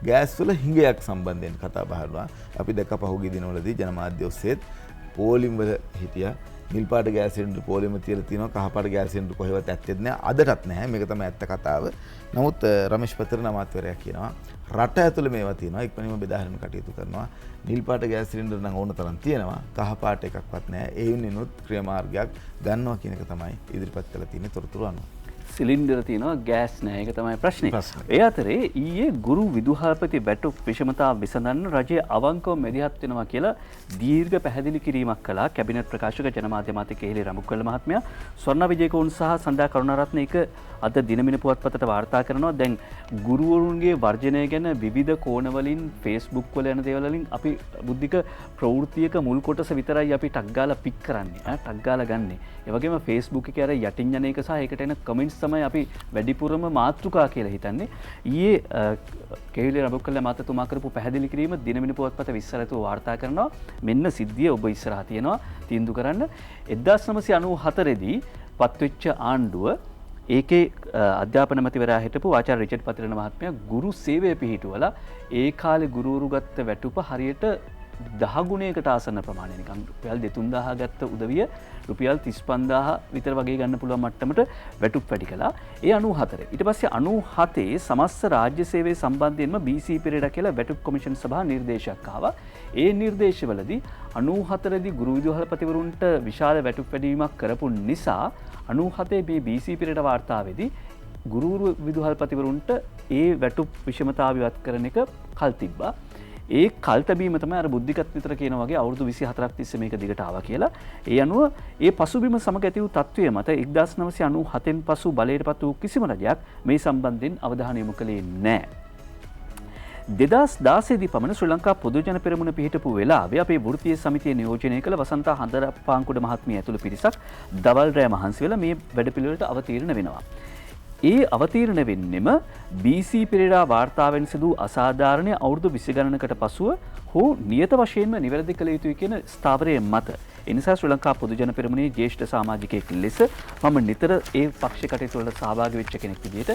ගෑස් වල හිඟයක් සම්බන්ධයෙන් කතා බහ කරනවා. අපි දැක්ක පහුගිය දිනවලදී ජනමාධ්‍ය ඔස්සේත් පෝලිම් වල හිටියා. නිල් පාට ගෑස් සිලින්ඩර් පෝලිම තියලා තියෙනවා. කහ පාට ගෑස් සිලින්ඩර් කොහෙවත් ඇත්තෙත් නැහැ. අදටත් නැහැ. මේක තමයි ඇත්ත කතාව. නමුත් රමේෂ් පතරණ අමාත්‍යවරයා කියනවා රට ඇතුළේ මේවා තියෙනවා. ඉක්මනින්ම බෙදාහරින්න කටයුතු කරනවා. නිල් පාට ගෑස් සිලින්ඩර් නම් ඕන තරම් තියෙනවා. කහ පාට එකක්වත් නැහැ. ඒ වෙනුවෙනුත් ක්‍රියාමාර්ගයක් ගන්නවා කියන එක තමයි ඉදිරිපත් කරලා තියෙන තොරතුරු අනුව. සිලින්ඩර තියෙනවා ගෑස් නෑ. ඒක තමයි ප්‍රශ්නේ. ඒ අතරේ ඊයේ ගුරු විදුහල්පති වැටුප් විෂමතාව විසඳන්න රජය අවංකව මැදිහත් වෙනවා කියලා දීර්ඝ පැහැදිලි කිරීමක් කළා කැබිනට් ප්‍රකාශක ජනමාධ්‍ය අමාත්‍ය කේලි රඹුක්වැල්ල මහත්මයා. ස්වර්ණ විජේකෝන් සහ සන්දා කරුණාරත්න එක අද දිනමින පුවත්පතට වාර්තා කරනවා. දැන් ගුරුවරුන්ගේ වර්ජනය ගැන විවිධ කෝණවලින් Facebook වල යන දේවල් වලින් අපි බුද්ධික ප්‍රවෘත්තියක මුල් කොටස විතරයි අපි ටක් ගාලා පික් කරන්නේ. ටක් ගාලා ගන්නෙ. ඒ වගේම Facebook එකේ අර යටින් යන එක සහ ඒකට එන කමෙන්ට්ස් තමයි අපි වැඩිපුරම මාතෘකා කියලා හිතන්නේ. ඊයේ කේලි රඹුක්වැල්ල මහත්මයා කරපු පැහැදිලි කිරීම දිනමින පුවත්පත විස්තරයතු වාර්තා කරනවා. මෙන්න සිද්ධිය ඔබ ඉස්සරහා තියෙනවා තීන්දුව කරන්න. 1994 දී පත්වෙච්ච ආණ්ඩුව ඒකේ අධ්‍යාපන මැතිවරයා හිටපු ආචාර්ය රිචඩ් පතිරණ මහත්මයා ගුරු සේවය පිහිටුවලා ඒ කාලේ ගුරුවරු ගත්ත වැටුප හරියට 10 ගුණයකට ආසන්න ප්‍රමාණය නිකන් රුපියල් 2-3000 ගත්ත උදවිය රුපියල් 35000 විතර වගේ ගන්න පුළුවන් මට්ටමට වැටුප් වැඩි කළා. ඒ 94. ඊට පස්සේ 97 සමස්ත රාජ්‍ය සේවයේ සම්බන්ධයෙන්ම BC පෙරේරා කියලා වැටුප් කොමිෂන් සභා නිර්දේශයක් ආවා. ඒ නිර්දේශවලදී 94 දී ගුරු විදුහල්පතිවරුන්ට විශාල වැටුප් වැඩිවීමක් කරපු නිසා 97 මේ BC පෙරේරා වාර්තාවේදී ගුරු විදුහල්පතිවරුන්ට ඒ වැටුප් විෂමතාව ඉවත් කරන එක කල් තිබ්බා. ඒ කල් තැබීම තමයි අර බුද්ධිකත් විතර කියන වගේ අවුරුදු 24ක් තිස්සේ මේක දිගට ආවා කියලා. ඒ අනුව ඒ පසුබිම සමග ඇති වූ තත්ත්වය මත 1997න් පසු බලයටපත් වූ කිසිම රජයක් මේ සම්බන්ධයෙන් අවධානය යොමු කළේ නැහැ. 2016 දී පමණ ශ්‍රී ලංකා පොදු ජන පෙරමුණ පිහිටපු වෙලාවේ අපේ වෘත්තීය සමිතිය නියෝජනය කළ වසන්තා හඳරපාංකුඩ මහත්මිය ඇතුළු පිරිසක් දවල් රෑ මහන්සි වෙලා මේ වැඩපිළිවෙලට අවතීර්ණ වෙනවා. ඒ අවතීර්ණ වෙන්නෙම BC පෙරේරා වාර්තාවෙන් සිදු අසාධාරණය අවුරුදු 20 ගණනකට පසුව හෝ නියත වශයෙන්ම නිවැරදි කළ යුතුයි කියන ස්ථාවරය මත. එනිසා ශ්‍රී ලංකා පොදු ජන පෙරමුණේ ජ්‍යෙෂ්ඨ සමාජිකයෙක් ලෙස මම නිතර ඒ පක්ෂ කටයුතු වලට සහභාගී වෙච්ච කෙනෙක් විදිහට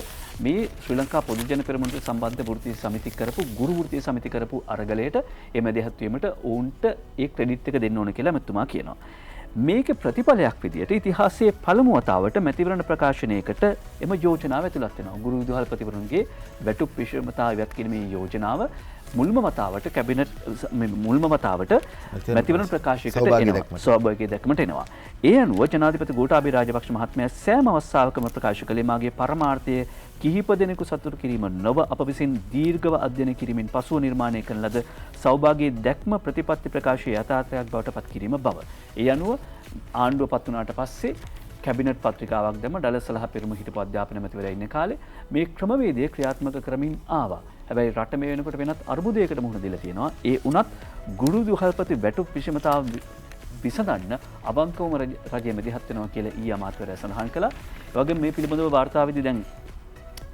මේ ශ්‍රී ලංකා පොදු ජන පෙරමුණට සම්බන්ධ වෘත්තීය සමිති කරපු ගුරු වෘත්තීය සමිති කරපු අරගලයට ඒ මැදිහත් වීමට ඔවුන්ට ඒ ක්‍රෙඩිට් එක දෙන්න ඕන කියලා මෙතුමා කියනවා. මේක ප්‍රතිඵලයක් විදිහට ඉතිහාසයේ පළමු වතාවට මැතිවරණ ප්‍රකාශනයකට එම යෝජනාව ඇතුළත් වෙනවා. ගුරු විදුහල්පතිවරුන්ගේ වැටුප් විෂමතාව ඉවත් කිරීමේ යෝජනාව මුල්ම වතාවට කැබිනට් මුල්ම වතාවට මැතිවරණ ප්‍රකාශයකට එනවා. ස්වභාවික දැක්මට එනවා. ඒ අනුව ජනාධිපති ගෝඨාභය රාජපක්ෂ මහත්මයා සෑම අවස්ථාවකම ප්‍රකාශ කළේ මාගේ පරමාර්ථය කිහිප දෙනෙකු සතුටු කිරීම නොව අප විසින් දීර්ඝව අධ්‍යයනය කිරීමෙන් පසුව නිර්මාණය කරන ලද සෞභාග්‍ය දැක්ම ප්‍රතිපත්ති ප්‍රකාශයේ යථාර්ථයක් බවට පත් කිරීම බව. ඒ අනුව ආණ්ඩුව පත් වුණාට පස්සේ කැබිනට් පත්‍රිකාවක් දැම්ම ඩලස් සලහ පෙරමුණ හිටපු අධ්‍යාපන මැතිවරයා ඉන්න කාලේ මේ ක්‍රමවේදය ක්‍රියාත්මක කරමින් ආවා. හැබැයි රට මේ වෙනකොට වෙනත් අර්බුදයකට මුහුණ දීලා තියෙනවා. ඒ උනත් ගුරු විදුහල්පති වැටුප් විෂමතාව විසඳන්න අවංකවම රජය මැදිහත් වෙනවා කියලා ඊ අමාත්‍යවරයා සඳහන් කළා. ඒ වගේම මේ පිළිබඳව වාර්තාවේදී දැන්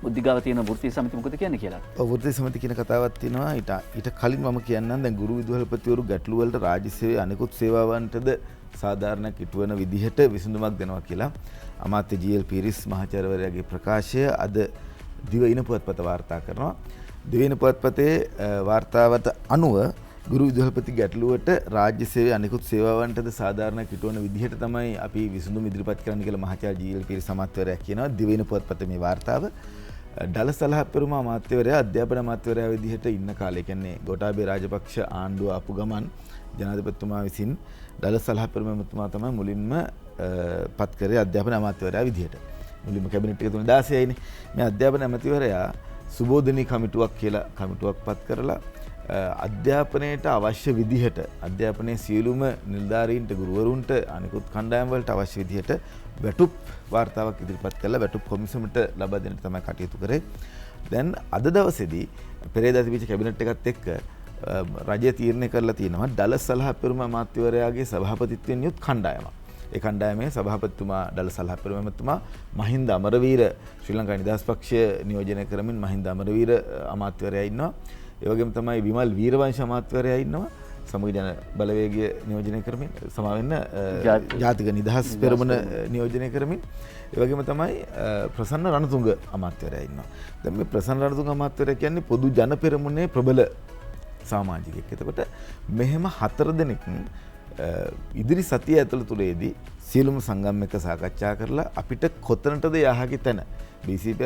බුද්ධිගාව තියෙන වෘත්තීය සමිතිය මොකද කියන්නේ කියලා. ඔව් වෘත්තීය සමිතිය කියන කතාවක් තියෙනවා. ඊට කලින් මම කියන්නම් දැන් ගුරු විදුහල්පතිවරු ගැටළු වලට රාජ්‍ය සේවයේ අනිකුත් සේවාවන්ටද සාධාරණ කිට්ටු වෙන විදිහට විසඳුමක් දෙනවා කියලා අමාත්‍ය ජී.එල්. පීරිස් මහාචාර්යවරයාගේ ප්‍රකාශය අද දිවයින පුවත්පත වාර්තා කරනවා. දිවයින පුවත්පතේ වාර්තාවට අනුව ගුරු විදුහල්පති ගැටලුවට රාජ්‍ය සේවයේ අනිකුත් සේවාවන්ටද සාධාරණ කිට්ටු වෙන විදිහට තමයි අපි විසඳුම් ඉදිරිපත් කරන්න කියලා මහාචාර්ය ජී.එල්. පීරිස් අමාත්‍යවරයා කියනවා. දිවයින පුවත්පතේ මේ වාර්තාව දළ සලහප්පෙරුම අමාත්‍යවරයා අධ්‍යාපන අමාත්‍යවරයා විදිහට ඉන්න කාලේ කියන්නේ ගෝඨාභය රාජපක්ෂ ආණ්ඩුව ආපු ගමන් ජනාධිපතිතුමා විසින් දළ සලහප්පෙරුම එතුමා තමයි මුලින්ම පත් කරේ අධ්‍යාපන අමාත්‍යවරයා විදිහට. මුලින්ම කැබිනට් එක 2016යිනේ. මේ අධ්‍යාපන අමාත්‍යවරයා සුබෝධනී කමිටුවක් කියලා කමිටුවක් පත් කරලා අධ්‍යාපනයට අවශ්‍ය විදිහට අධ්‍යාපනයේ සියලුම නිලධාරීන්ට ගුරුවරුන්ට අනිකුත් කණ්ඩායම් වලට අවශ්‍ය විදිහට වැටුප් වාර්තාවක් ඉදිරිපත් කළා වැටුප් කොමිසමට ලබා දෙන්න තමයි කටයුතු කරේ. දැන් අද දවසේදී පෙරේදා තිබිච්ච කැබිනට් එකත් එක්ක රජය තීරණය කරලා තියෙනවා දළ සලහප්පෙරුම අමාත්‍යවරයාගේ සභාපතිත්වයෙන් යුත් කණ්ඩායමක්. ඒ කණ්ඩායමේ සභාපතිතුමා දළ සලහප්පෙරුම එතුමා මහින්ද අමරවීර ශ්‍රී ලංකා නිදහස් පක්ෂය නියෝජනය කරමින් මහින්ද අමරවීර අමාත්‍යවරයා ඉන්නවා. ඒ වගේම තමයි විමල් වීරවංශ අමාත්‍යවරයා ඉන්නවා. සමගි ජන බලවේගය නියෝජනය කරමින් සමාවෙන්න ජාතික නිදහස් පෙරමුණ නියෝජනය කරමින් ඒ වගේම තමයි ප්‍රසන්න රණතුංග අමාත්‍යවරයා ඉන්නවා. දැන් මේ ප්‍රසන්න රණතුංග අමාත්‍යවරයා කියන්නේ පොදු ජන පෙරමුණේ ප්‍රබල සමාජිකයෙක්. එතකොට මෙහෙම 4 දෙනෙක් ඉදිරි සතිය ඇතුළතදී සියලුම සංගම් එක්ක සාකච්ඡා කරලා අපිට කොතනටද යහකි තැන BCP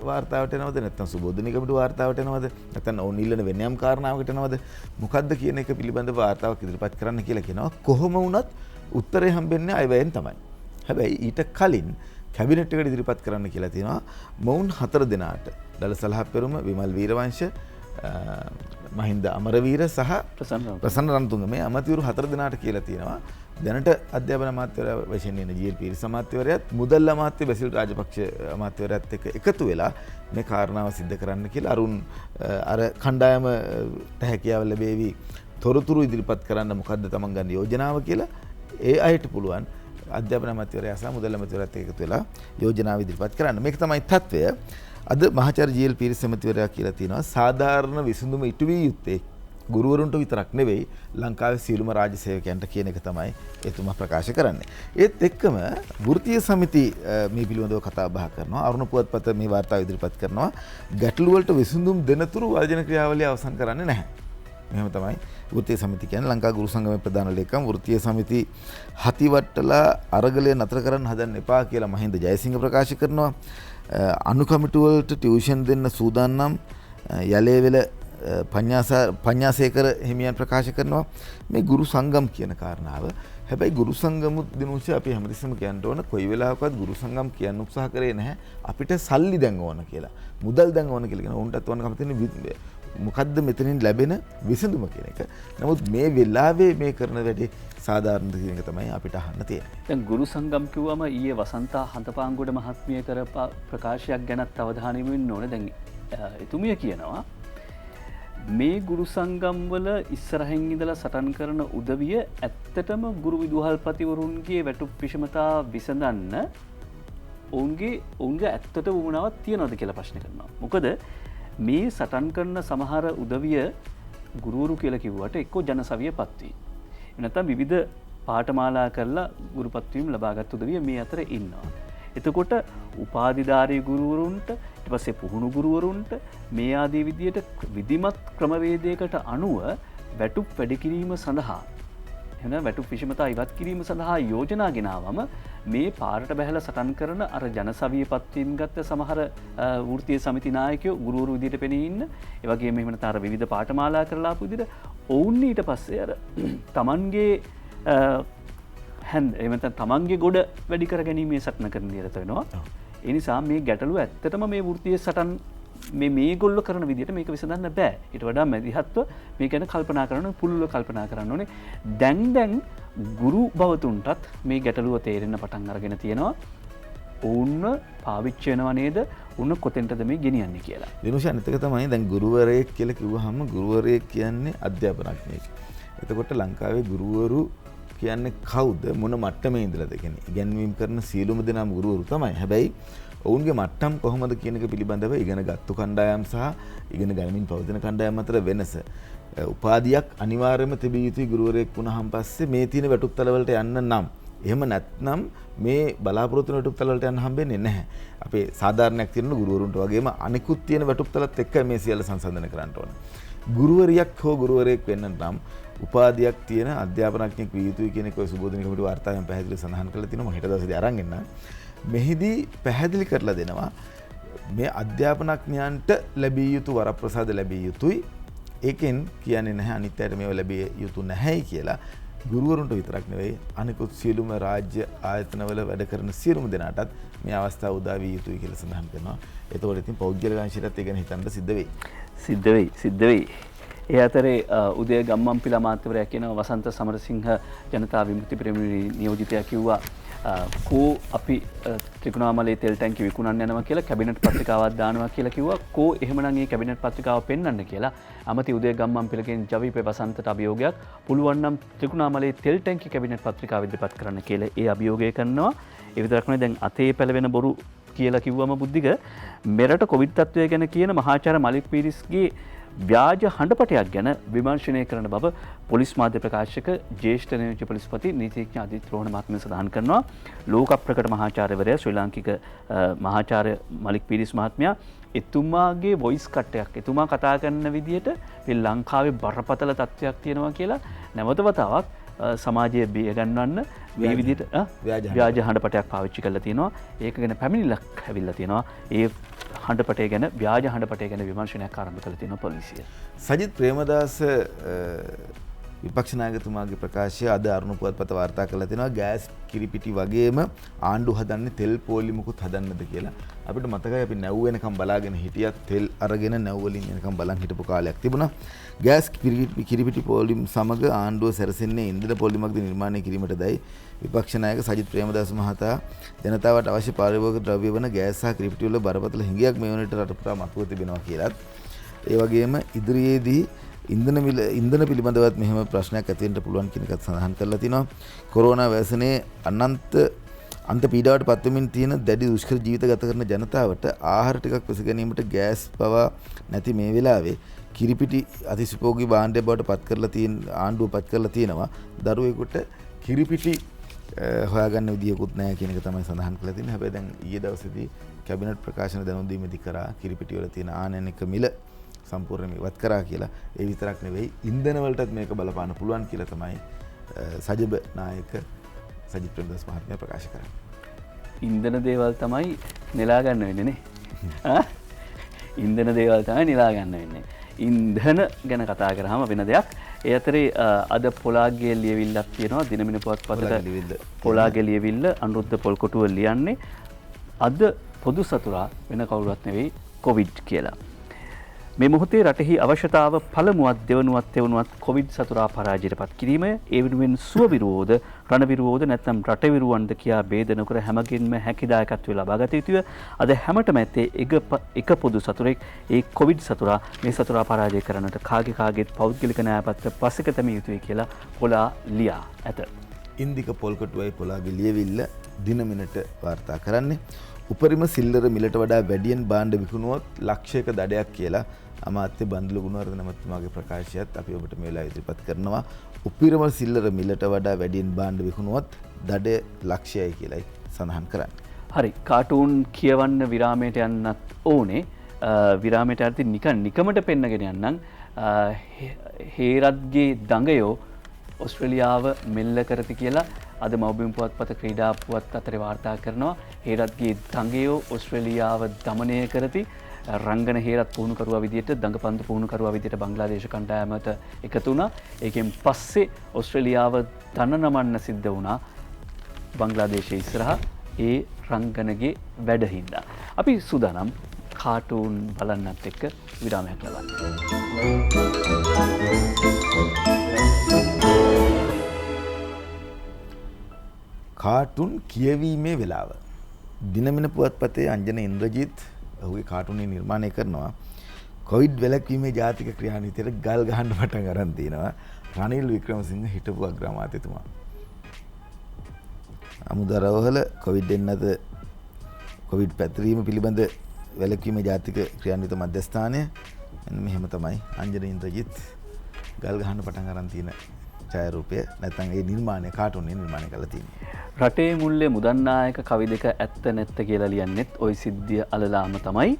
වාර්තාවට එනවද නැත්නම් සුබෝධනී කමිටු වාර්තාවට එනවද නැත්නම් ඕන ඉල්ලන වෙන යම් කාරණාවකට එනවද මොකද්ද කියන එක පිළිබඳව වාර්තාවක් ඉදිරිපත් කරන්න කියලා කියනවා. කොහොම වුණත් උත්තරේ හම්බෙන්නේ අයවැයෙන් තමයි. හැබැයි ඊට කලින් කැබිනට් එකට ඉදිරිපත් කරන්න කියලා තියෙනවා. මොවුන් 4 දෙනාට දළ සලහප්පෙරුම විමල් වීරවංශ මහින්ද අමරවීර සහ ප්‍රසන්න රණතුංග මේ අමාත්‍යවරු 4 දෙනාට කියලා තියෙනවා. දැනට අධ්‍යාපන අමාත්‍යවරයා වශයෙන් ඉන්න ජී.එල්. පීරිස් අමාත්‍යවරයාත් මුදල් අමාත්‍ය බැසිල් රාජපක්ෂ අමාත්‍යවරයාත් එක්ක එකතු වෙලා මේ කාරණාව සිද්ධ කරන්න කියලා අරුන් අර කණ්ඩායමට හැකියාව ලැබෙවි තොරතුරු ඉදිරිපත් කරන්න මොකද්ද තමන් ගන්න යෝජනාව කියලා ඒ අයට පුළුවන් අධ්‍යාපන අමාත්‍යවරයා සහ මුදල් අමාත්‍යවරයාත් එක්ක එකතු වෙලා යෝජනාව ඉදිරිපත් කරන්න. මේක තමයි තත්ත්වය. අද මහාචාර්ය ජී.එල්. පීරිස් අමාත්‍යවරයා කියලා තියෙනවා සාධාරණ විසඳුම ඉටු විය යුත්තේ ගුරුවරුන්ට විතරක් නෙවෙයි ලංකාවේ සියලුම රාජ්‍ය සේවකයන්ට කියන එක තමයි එතුමා ප්‍රකාශ කරන්නේ. ඒත් එක්කම වෘත්තීය සමිති මේ පිළිබඳව කතා බහ කරනවා. අරුණ පුවත්පත මේ වාර්තාව ඉදිරිපත් කරනවා. ගැටළු වලට විසඳුම් දෙනතුරු වර්ජන ක්‍රියාවලිය අවසන් කරන්නේ නැහැ. මෙහෙම තමයි වෘත්තීය සමිති කියන්නේ. ලංකා ගුරු සංගමේ ප්‍රධාන ලේකම් වෘත්තීය සමිති හතිවට්ටලා අරගලය නතර කරන්න හදන්න එපා කියලා මහින්ද ජයසිංහ ප්‍රකාශ කරනවා. අනු කමිටු වලට ටියුෂන් දෙන්න සූදානම් යලේවෙල පඤ්ඤාසේකර හිමියන් ප්‍රකාශ කරනවා මේ ගුරු සංගම් කියන කාරණාව. හැබැයි ගුරු සංගමුත් දිනුෂ්‍ය අපි හැමතිස්සෙම කියන්න ඕන කොයි වෙලාවකවත් ගුරු සංගම් කියන්න උත්සාහ කරේ නැහැ අපිට සල්ලි දැන් ඕන කියලා. මුදල් දැන් ඕන කියලා කියන උන්ටත් ඕන කම තියෙන මොකද්ද මෙතනින් ලැබෙන විසඳුම කියන එක. නමුත් මේ වෙලාවේ මේ කරන වැඩේ සාධාරණද කියන එක තමයි අපිට අහන්න තියෙන්නේ. දැන් ගුරු සංගම් කිව්වම ඊයේ වසන්තා හඳපාංගොඩ මහත්මිය කර ප්‍රකාශයක් ගැනත් අවධානය යොමු වෙන්න ඕනේ. දැන් එතුමිය කියනවා මේ ගුරු සංගම් වල ඉස්සරහින් ඉඳලා සටන් කරන උදවිය ඇත්තටම ගුරු විදුහල්පතිවරුන්ගේ වැටුප් විෂමතා විසඳන්න ඔවුන්ගේ ඇත්තට වුණාවක් තියනවද කියලා ප්‍රශ්න කරනවා. මොකද මේ සටන් කරන සමහර උදවිය ගුරුවරු කියලා කිව්වට එක්කෝ ජනසවිය පත්වී. නැත්නම් විවිධ පාඨමාලා කරලා ගුරුපත්වීම් ලබාගත් උදවිය මේ අතර ඉන්නවා. එතකොට උපාධිධාරී ගුරුවරුන්ට ඊට පස්සේ පුහුණු ගුරුවරුන්ට මේ ආදී විදියට විධිමත් ක්‍රමවේදයකට අනුව වැටුප් වැඩි කිරීම සඳහා එහෙනම් වැටුප් විෂමතා ඉවත් කිරීම සඳහා යෝජනා ගෙනාවම මේ පාරට බැහැලා සටන් කරන අර ජනසවිය පත්වීම් ගත්ත සමහර වෘත්තීය සමිති නායකයෝ ගුරුවරු විදියට පෙනී ඉන්න ඒ වගේම එහෙම නැත්නම් අර විවිධ පාඨමාලා කරලා ආපු විදියට ඔවුන් ඊට පස්සේ අර තමන්ගේ එමත තමන්ගේ ගොඩ වැඩි කර ගැනීමේ සටන කරන නිරත වෙනවා. ඒ නිසා මේ ගැටලුව ඇත්තටම මේ වෘත්තීය සටන් මේ ගොල්ලෝ කරන විදිහට මේක විසඳන්න බෑ. ඊට වඩා මැදිහත්ව මේ ගැන කල්පනා කරන්න පුළුල්ව කල්පනා කරන්න ඕනේ. දැන් ගුරු බවතුන්ටත් මේ ගැටලුව තේරෙන්න පටන් අරගෙන තියෙනවා. ඔවුන්ව පාවිච්චි වෙනව නේද? උන්න කොතෙන්ටද මේ ගෙනියන්නේ කියලා. දිනුෂා අනිත් එක තමයි දැන් ගුරුවරයෙක් කියලා කිව්වහම ගුරුවරයෙක් කියන්නේ අධ්‍යාපනඥයෙක්. එතකොට ලංකාවේ ගුරුවරු කියන්නේ කවුද මොන මට්ටමේ ඉඳලාද කියන්නේ ඉගැන්වීම් කරන සියලුම දෙනාම ගුරුවරු තමයි. හැබැයි ඔවුන්ගේ මට්ටම් කොහොමද කියන එක පිළිබඳව ඉගෙන ගත්තු කණ්ඩායම් සහ ඉගෙන ගනිමින් පවතින කණ්ඩායම් අතර වෙනස. උපාධියක් අනිවාර්යයෙන්ම තිබිය යුතුයි ගුරුවරයෙක් වුණාන් පස්සේ මේ තියෙන වැටුප් තල වලට යන්න නම්. එහෙම නැත්නම් මේ බලාපොරොත්තු වෙන වැටුප් තල වලට යන්න හම්බෙන්නේ නැහැ. අපේ සාධාරණයක් තියෙන ගුරුවරුන්ට වගේම අනිකුත් තියෙන වැටුප් තලත් එක්ක මේ සියල්ල සංසන්දනය කරන්න ඕන. ගුරුවරියක් හෝ ගුරුවරයෙක් වෙන්න නම් උපාධියක් තියෙන අධ්‍යාපනඥයෙක් විය යුතුයි කියන එක ඔය සුබෝධනී කමිටුව වාර්තාවෙන් පැහැදිලිව සඳහන් කරලා තිනවා. මම හෙට දවසේදී අරන් එන්නම්. මෙහිදී පැහැදිලි කරලා දෙනවා මේ අධ්‍යාපනඥයන්ට ලැබිය යුතු වරප්‍රසාද ලැබිය යුතුයි. ඒකෙන් කියන්නේ නැහැ අනිත් අයට මේව ලැබිය යුතු නැහැයි කියලා. ගුරුවරුන්ට විතරක් නෙවෙයි අනිකුත් සියලුම රාජ්‍ය ආයතනවල වැඩ කරන සියලුම දෙනාටත් මේ අවස්ථාව උදා විය යුතුයි කියලා සඳහන් කරනවා. ඒතකොට ඉතින් පෞද්ගලික අංශයටත් ඒ ගැන හිතන්න සිද්ධ වෙයි. ඒ අතරේ උදය ගම්මන්පිල අමාත්‍යවරයා කියනවා වසන්ත සමරසිංහ ජනතා විමුක්ති පෙරමුණේ නියෝජිතයා කිව්වා කෝ අපි ත්‍රිකුණාමලයේ තෙල් ටැංකිය විකුණන්න යනවා කියලා කැබිනට් පත්‍රිකාවක් දානවා කියලා කිව්වා. කෝ එහෙමනම් මේ කැබිනට් පත්‍රිකාව පෙන්වන්න කියලා අමති උදය ගම්මන්පිලගෙන් ජවිපේ වසන්තට අභියෝගයක් පුළුවන් නම් ත්‍රිකුණාමලයේ තෙල් ටැංකිය කැබිනට් පත්‍රිකාව ඉදිරිපත් කරන්න කියලා ඒ අභියෝගය කරනවා. ඒ විතරක් නෙවෙයි දැන් අතේ පැලවෙන බොරු කියලා කිව්වම බුද්ධික මෙරට කොවිඩ් තත්ත්වය ගැන කියන මහාචාර්ය මලික් පීරිස්ගේ ව්‍යාජ හඬපටයක් ගැන විමර්ශනය කරන බව පොලිස් මාධ්‍ය ප්‍රකාශක ජ්‍යෙෂ්ඨ නියෝජ්‍ය පොලිස්පති නීතිඥ අදිත් රෝහණ මහත්මිය සඳහන් කරනවා. ලෝක ප්‍රකට මහාචාර්යවරයා ශ්‍රී ලාංකික මහාචාර්ය මලික් පීරිස් මහත්මයා එතුමාගේ වොයිස් කට්ටයක් එතුමා කතා කරන විදිහට මේ ලංකාවේ බරපතල තත්ත්වයක් තියෙනවා කියලා නැවත වතාවක් සමාජයේ බිය ගන්නවන්න මේ විදිහට ව්‍යාජ හඬපටයක් පාවිච්චි කරලා තියෙනවා. ඒක ගැන පැමිණිල්ලක් ඇවිල්ලා තියෙනවා. ඒ හඬපටය ගැන ව්‍යාජ හඬපටය ගැන විමර්ශනයක් ආරම්භ කළ තියෙනවා පොලිසිය. සජිත් ප්‍රේමදාස විපක්ෂ නායකතුමාගේ ප්‍රකාශය අද අරුණ පුවත්පත වාර්තා කරලා තියෙනවා ගෑස් කිරිපිටි වගේම ආණ්ඩු හදන්නේ තෙල් පෝලි මුකුත් හදන්නද කියලා. අපිට මතකයි අපි නැව් වෙනකම් බලාගෙන හිටියත් තෙල් අරගෙන නැව් වලින් එනකම් බලන් හිටපු කාලයක් තිබුණා. ගෑස් කිරිපිටි පෝලිම් සමග ආණ්ඩුව සැරසෙන්නේ ඉන්ධන පෝලිමක්ද නිර්මාණය කිරීමටදයි විපක්ෂ නායක සජිත් ප්‍රේමදාස මහතා ජනතාවට අවශ්‍ය පාරිභෝගික ද්‍රව්‍ය වන ගෑස් සහ කිරිපිටි වල බරපතල හිඟයක් මේ වනට රට පුරා මතුව තිබෙනවා කියලාත් ඒ වගේම ඉදිරියේදී ඉන්ධන පිළිබඳවත් මෙහෙම ප්‍රශ්නයක් ඇති වෙන්න පුළුවන් කියන එකත් සඳහන් කරලා තිනවා. කොරෝනා ව්‍යසනයේ අන්ත පීඩාවට පත්වෙමින් තියෙන දැඩි දුෂ්කර ජීවිත ගත කරන ජනතාවට ආහාර ටිකක් වෙස ගැනීමට ගෑස් පවා නැති මේ වෙලාවේ කිරිපිටි අතිසුපෝගී භාණ්ඩය බවට පත් කරලා තියෙන ආණ්ඩුව පත් කරලා තියෙනවා. දරුවෙකුට කිරිපිටි හොයාගන්න විදියකුත් නැහැ කියන එක තමයි සඳහන් කරලා තියෙන්නේ. හැබැයි දැන් ඊයේ දවසේදී කැබිනට් ප්‍රකාශන දැනුම් දීමේදී කරා කිරිපිටි වල තියෙන ආනයනික මිල සම්පූර්ණයෙන් ඉවත් කරා කියලා. ඒ විතරක් නෙවෙයි ඉන්ධන වලටත් මේක බලපාන්න පුළුවන් කියලා තමයි සජිබ නායක සජිත් ප්‍රේමදාස මහත්මයා ප්‍රකාශ කරන්නේ. ඉන්ධන දේවල් තමයි නෙලා ගන්න වෙන්නේ නේ. ඉන්ධන දේවල් තමයි නෙලා ගන්න වෙන්නේ. ඉන්ධන ගැන කතා කරාම වෙන දෙයක්. ඒ අතරේ අද පොලාගේ ලියවිල්ලක් තියෙනවා දිනමින පුවත්පතට. පොලාගේ ලියවිල්ල අනුරුද්ධ පොල්කොටුව ලියන්නේ අද පොදු සතුරා වෙන කවුරුත් නෙවෙයි කොවිඩ් කියලා. මේ මොහොතේ රටෙහි අවශ්‍යතාව පළමුවත් දෙවනුවත් තෙවනුවත් කොවිඩ් සතුරා පරාජයට පත් කිරීම ඒ වෙනුවෙන් සුව විරෝධ රණ විරෝධ නැත්නම් රට විරුවන්ද කියා ભેද නොකර හැමගින්ම හැකියදායකත්වය ලබා ගත යුතුය. අද හැමතෙම ඇත්තේ එක පොදු සතුරෙක් ඒ කොවිඩ් සතුරා මේ සතුරා පරාජය කරන්නට කාගේත් පෞද්ගලික න්‍යායපත්‍ර පසෙක තැමිය යුතුයි කියලා පොලා ලියා ඇත. ඉන්දික පොල්කොටුවයි පොලාගේ ලියවිල්ල දිනමිනට වාර්තා කරන්නේ උපරිම සිල්ලර මිලට වඩා වැඩියෙන් භාණ්ඩ විකුණුවොත් ලක්ෂයක දඩයක් කියලා අමාත්‍ය බන්දුල ගුණවර්ධන මහත්මයාගේ ප්‍රකාශයත් අපි ඔබට මේ වෙලාවේ ඉදිරිපත් කරනවා. උපරිම සිල්ලර මිලට වඩා වැඩියෙන් භාණ්ඩ විකුණුවොත් දඩය ලක්ෂයයි කියලායි සඳහන් කරන්නේ. හරි කාටූන් කියවන්න විරාමයට යන්නත් ඕනේ. විරාමයට යද්දී නිකමට පෙන්නගෙන යන්නම්. හේරත්ගේ දඟයෝ ඔස්ට්‍රේලියාව මෙල්ල කරති කියලා අද මවබිම් පුවත්පත ක්‍රීඩා පුවත් අතරේ වාර්තා කරනවා. හේරත්ගේ දඟයෝ ඔස්ට්‍රේලියාව දමනය කරති. රංගන හේරත් පුහුණුකරුවා විදිහට දඟපන්දු පුහුණුකරුවා විදිහට බංග්ලාදේශ කණ්ඩායමට එකතු වුණා. ඒකෙන් පස්සේ ඔස්ට්‍රේලියාව දන නමන්න සිද්ධ වුණා බංග්ලාදේශයේ ඉස්සරහා ඒ රංගනගේ වැඩ හින්දා. අපි සූදානම් කාටූන් බලන්නත් එක්ක විරාමයක් ලබන්න. කාටුන් කියවීමේ වෙලාව. දිනමින පුවත්පතේ අංජන ඉන්ද්‍රජිත් ඔහුගේ කාටුනේ නිර්මාණය කරනවා. කොවිඩ් වැළැක්වීමේ ජාතික ක්‍රියානීතියට ගල් ගහන්න පටන් අරන් තිනවා රනිල් වික්‍රමසිංහ හිටපු අග්‍රාමාත්‍යතුමා. අමුදරවහල කොවිඩ් එන්නත කොවිඩ් පැතිරීම පිළිබඳ වැළැක්වීමේ ජාතික ක්‍රියාන්විත මධ්‍යස්ථානය මෙන්න මෙහෙම තමයි අංජන ඉන්ද්‍රජිත් ගල් ගහන්න පටන් අරන් තියෙන ඡායාරූපය නැත්නම් ඒ නිර්මාණය කාටුනේ නිර්මාණය කරලා තියෙන්නේ. රටේ මුල්ලේ මුදන්නායක කවි දෙක ඇත්ත නැත්ත කියලා ලියන්නෙත් ওই සිද්ධිය අලලාම තමයි.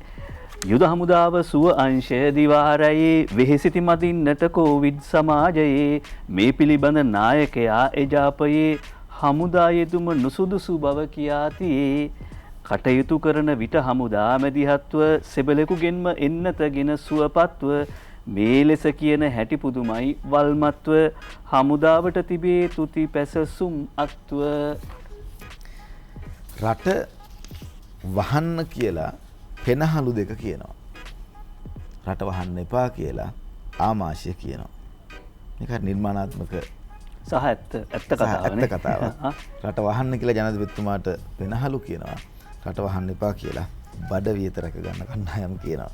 යුද හමුදාව සුව අංශය දිවාරයේ වෙහෙසිති මදින්නට කොවිඩ් සමාජයේ මේ පිළිබඳ නායකයා එජාපයේ හමුදා යෙදුම නුසුදුසු බව කියාතියේ කටයුතු කරන විට හමුදා මැදිහත්ව සෙබලෙකුගෙන්ම එන්නතගෙන සුවපත්ව මේ ලෙස කියන හැටි පුදුමයි වල්මත්ව හමුදාවට තිබේ තුති පැසසුම් අත්ව. රට වහන්න කියලා පෙනහළු දෙක කියනවා. රට වහන්න එපා කියලා ආමාශය කියනවා. මේක නිර්මාණාත්මක සහ ඇත්ත කතාව. රට වහන්න කියලා ජනාධිපතිතුමාට පෙනහළු කියනවා. රට වහන්න එපා කියලා බඩ වියත රැක ගන්න කණ්ඩායම් කියනවා.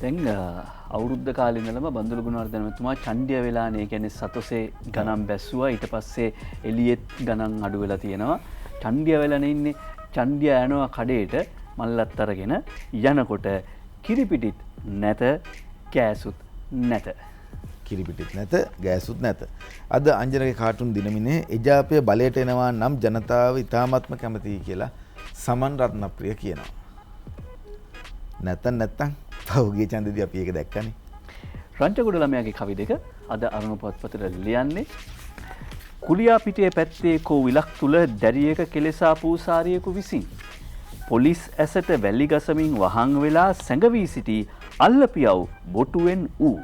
දැන් අවුරුද්ද කාලේ ඉඳලම බන්දුල ගුණවර්ධන මහත්මයා ඡණ්ඩිය වෙලානේ කියන්නේ සතොසේ ගණන් බැස්සුවා. ඊට පස්සේ එළියෙත් ගණන් අඩු වෙලා තියෙනවා. ඡණ්ඩිය වෙලානේ ඉන්නේ. ඡණ්ඩිය යනවා කඩේට මල්ලත් අරගෙන යනකොට කිරිපිටිත් නැත ගෑසුත් නැත. කිරිපිටිත් නැත ගෑසුත් නැත. අද අංජනගේ කාටුන් දිනමිනේ එජාපය බලයට එනවා නම් ජනතාව ඉතාමත්ම කැමතියි කියලා සමන් රත්නප්‍රිය කියනවා. නැත්තම් පහුගිය ඡන්දෙදී අපි ඒක දැක්කනේ. රංචගොඩ ළමයාගේ කවි දෙක අද අරුණ පුවත්පතට ලියන්නේ. කුලියා පිටියේ පැත්තේ කෝ විලක් තුල දැරියක කෙලෙසා පූසාරියෙකු විසින් පොලිස් ඇසට වැලි ගසමින් වහන් වෙලා සැඟවී සිටි අල්ලපියව් බොටුවෙන් ඌ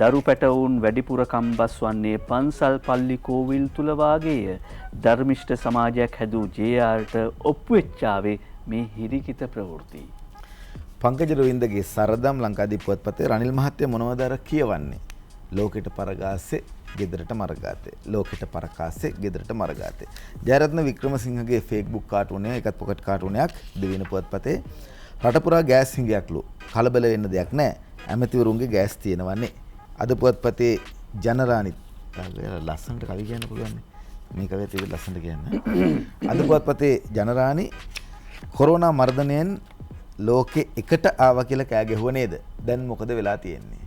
දරු පැටවුන් වැඩිපුර කම්බස් වන්නේ පන්සල් පල්ලි කෝවිල් තුල වාගේය. ධර්මිෂ්ඨ සමාජයක් හැදූ ජේ.ආර්.ට ඔප්පු වෙච්චාවේ මේ හිරිකිත ප්‍රවෘත්ති. පංකජ රවින්දගේ සරදම් ලංකාදීප පුවත්පතේ රනිල් මහත්තයා මොනවද අර කියවන්නේ? ලෝකෙට පරගාසේ ගෙදරට මරගාතේ. ලෝකෙට පරකාසේ ගෙදරට මරගාතේ. ජයරත්න වික්‍රමසිංහගේ ෆේස්බුක් කාටුනේ එකත් පොකට් කාටුනයක් දෙවෙනි පුවත්පතේ රට පුරා ගෑස් හිඟයක්ලු. කලබල වෙන්න දෙයක් නැහැ. ඇමතිවරුන්ගේ ගෑස් තියෙනවන්නේ. අද පුවත්පතේ ජනරානි ලස්සනට කවි කියන්න පුළුවන්. මේක වෙත් ඉතින් ලස්සනට කියන්න. අද පුවත්පතේ ජනරානි කොරෝනා මර්ධනයෙන් ලෝකෙ එකට ආවා කියලා කෑ ගැහුව නේද? දැන් මොකද වෙලා තියෙන්නේ?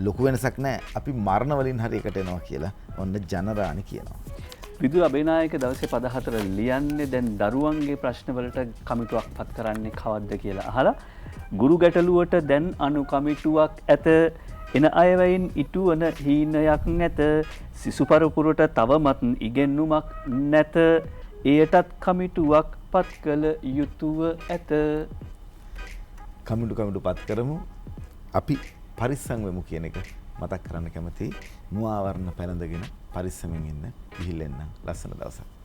ලොකු වෙනසක් නැහැ. අපි මරණ වලින් හරි එකට එනවා කියලා ඔන්න ජනරානි කියනවා. විදුර අබේනායක දවසේ 14 ලියන්නේ දැන් දරුවන්ගේ ප්‍රශ්න වලට කමිටුවක් පත් කරන්නේ කවද්ද කියලා අහලා ගුරු ගැටලුවට දැන් අනු කමිටුවක් ඇත. එන අයවයින් ඉටුවන හීනයක් නැත. සිසු පරපුරට තවමත් ඉගෙනුමක් නැත. එයටත් කමිටුවක් පත් කළ යුතුව ඇත. කමිටු පත් කරමු. අපි පරිස්සම් වෙමු කියන එක මතක් කරන්න කැමතියි. මුවාවරණ පැනඳගෙන පරිස්සමෙන් ඉන්න. ගිහිල්ලා එන්න. ලස්සන දවසක්.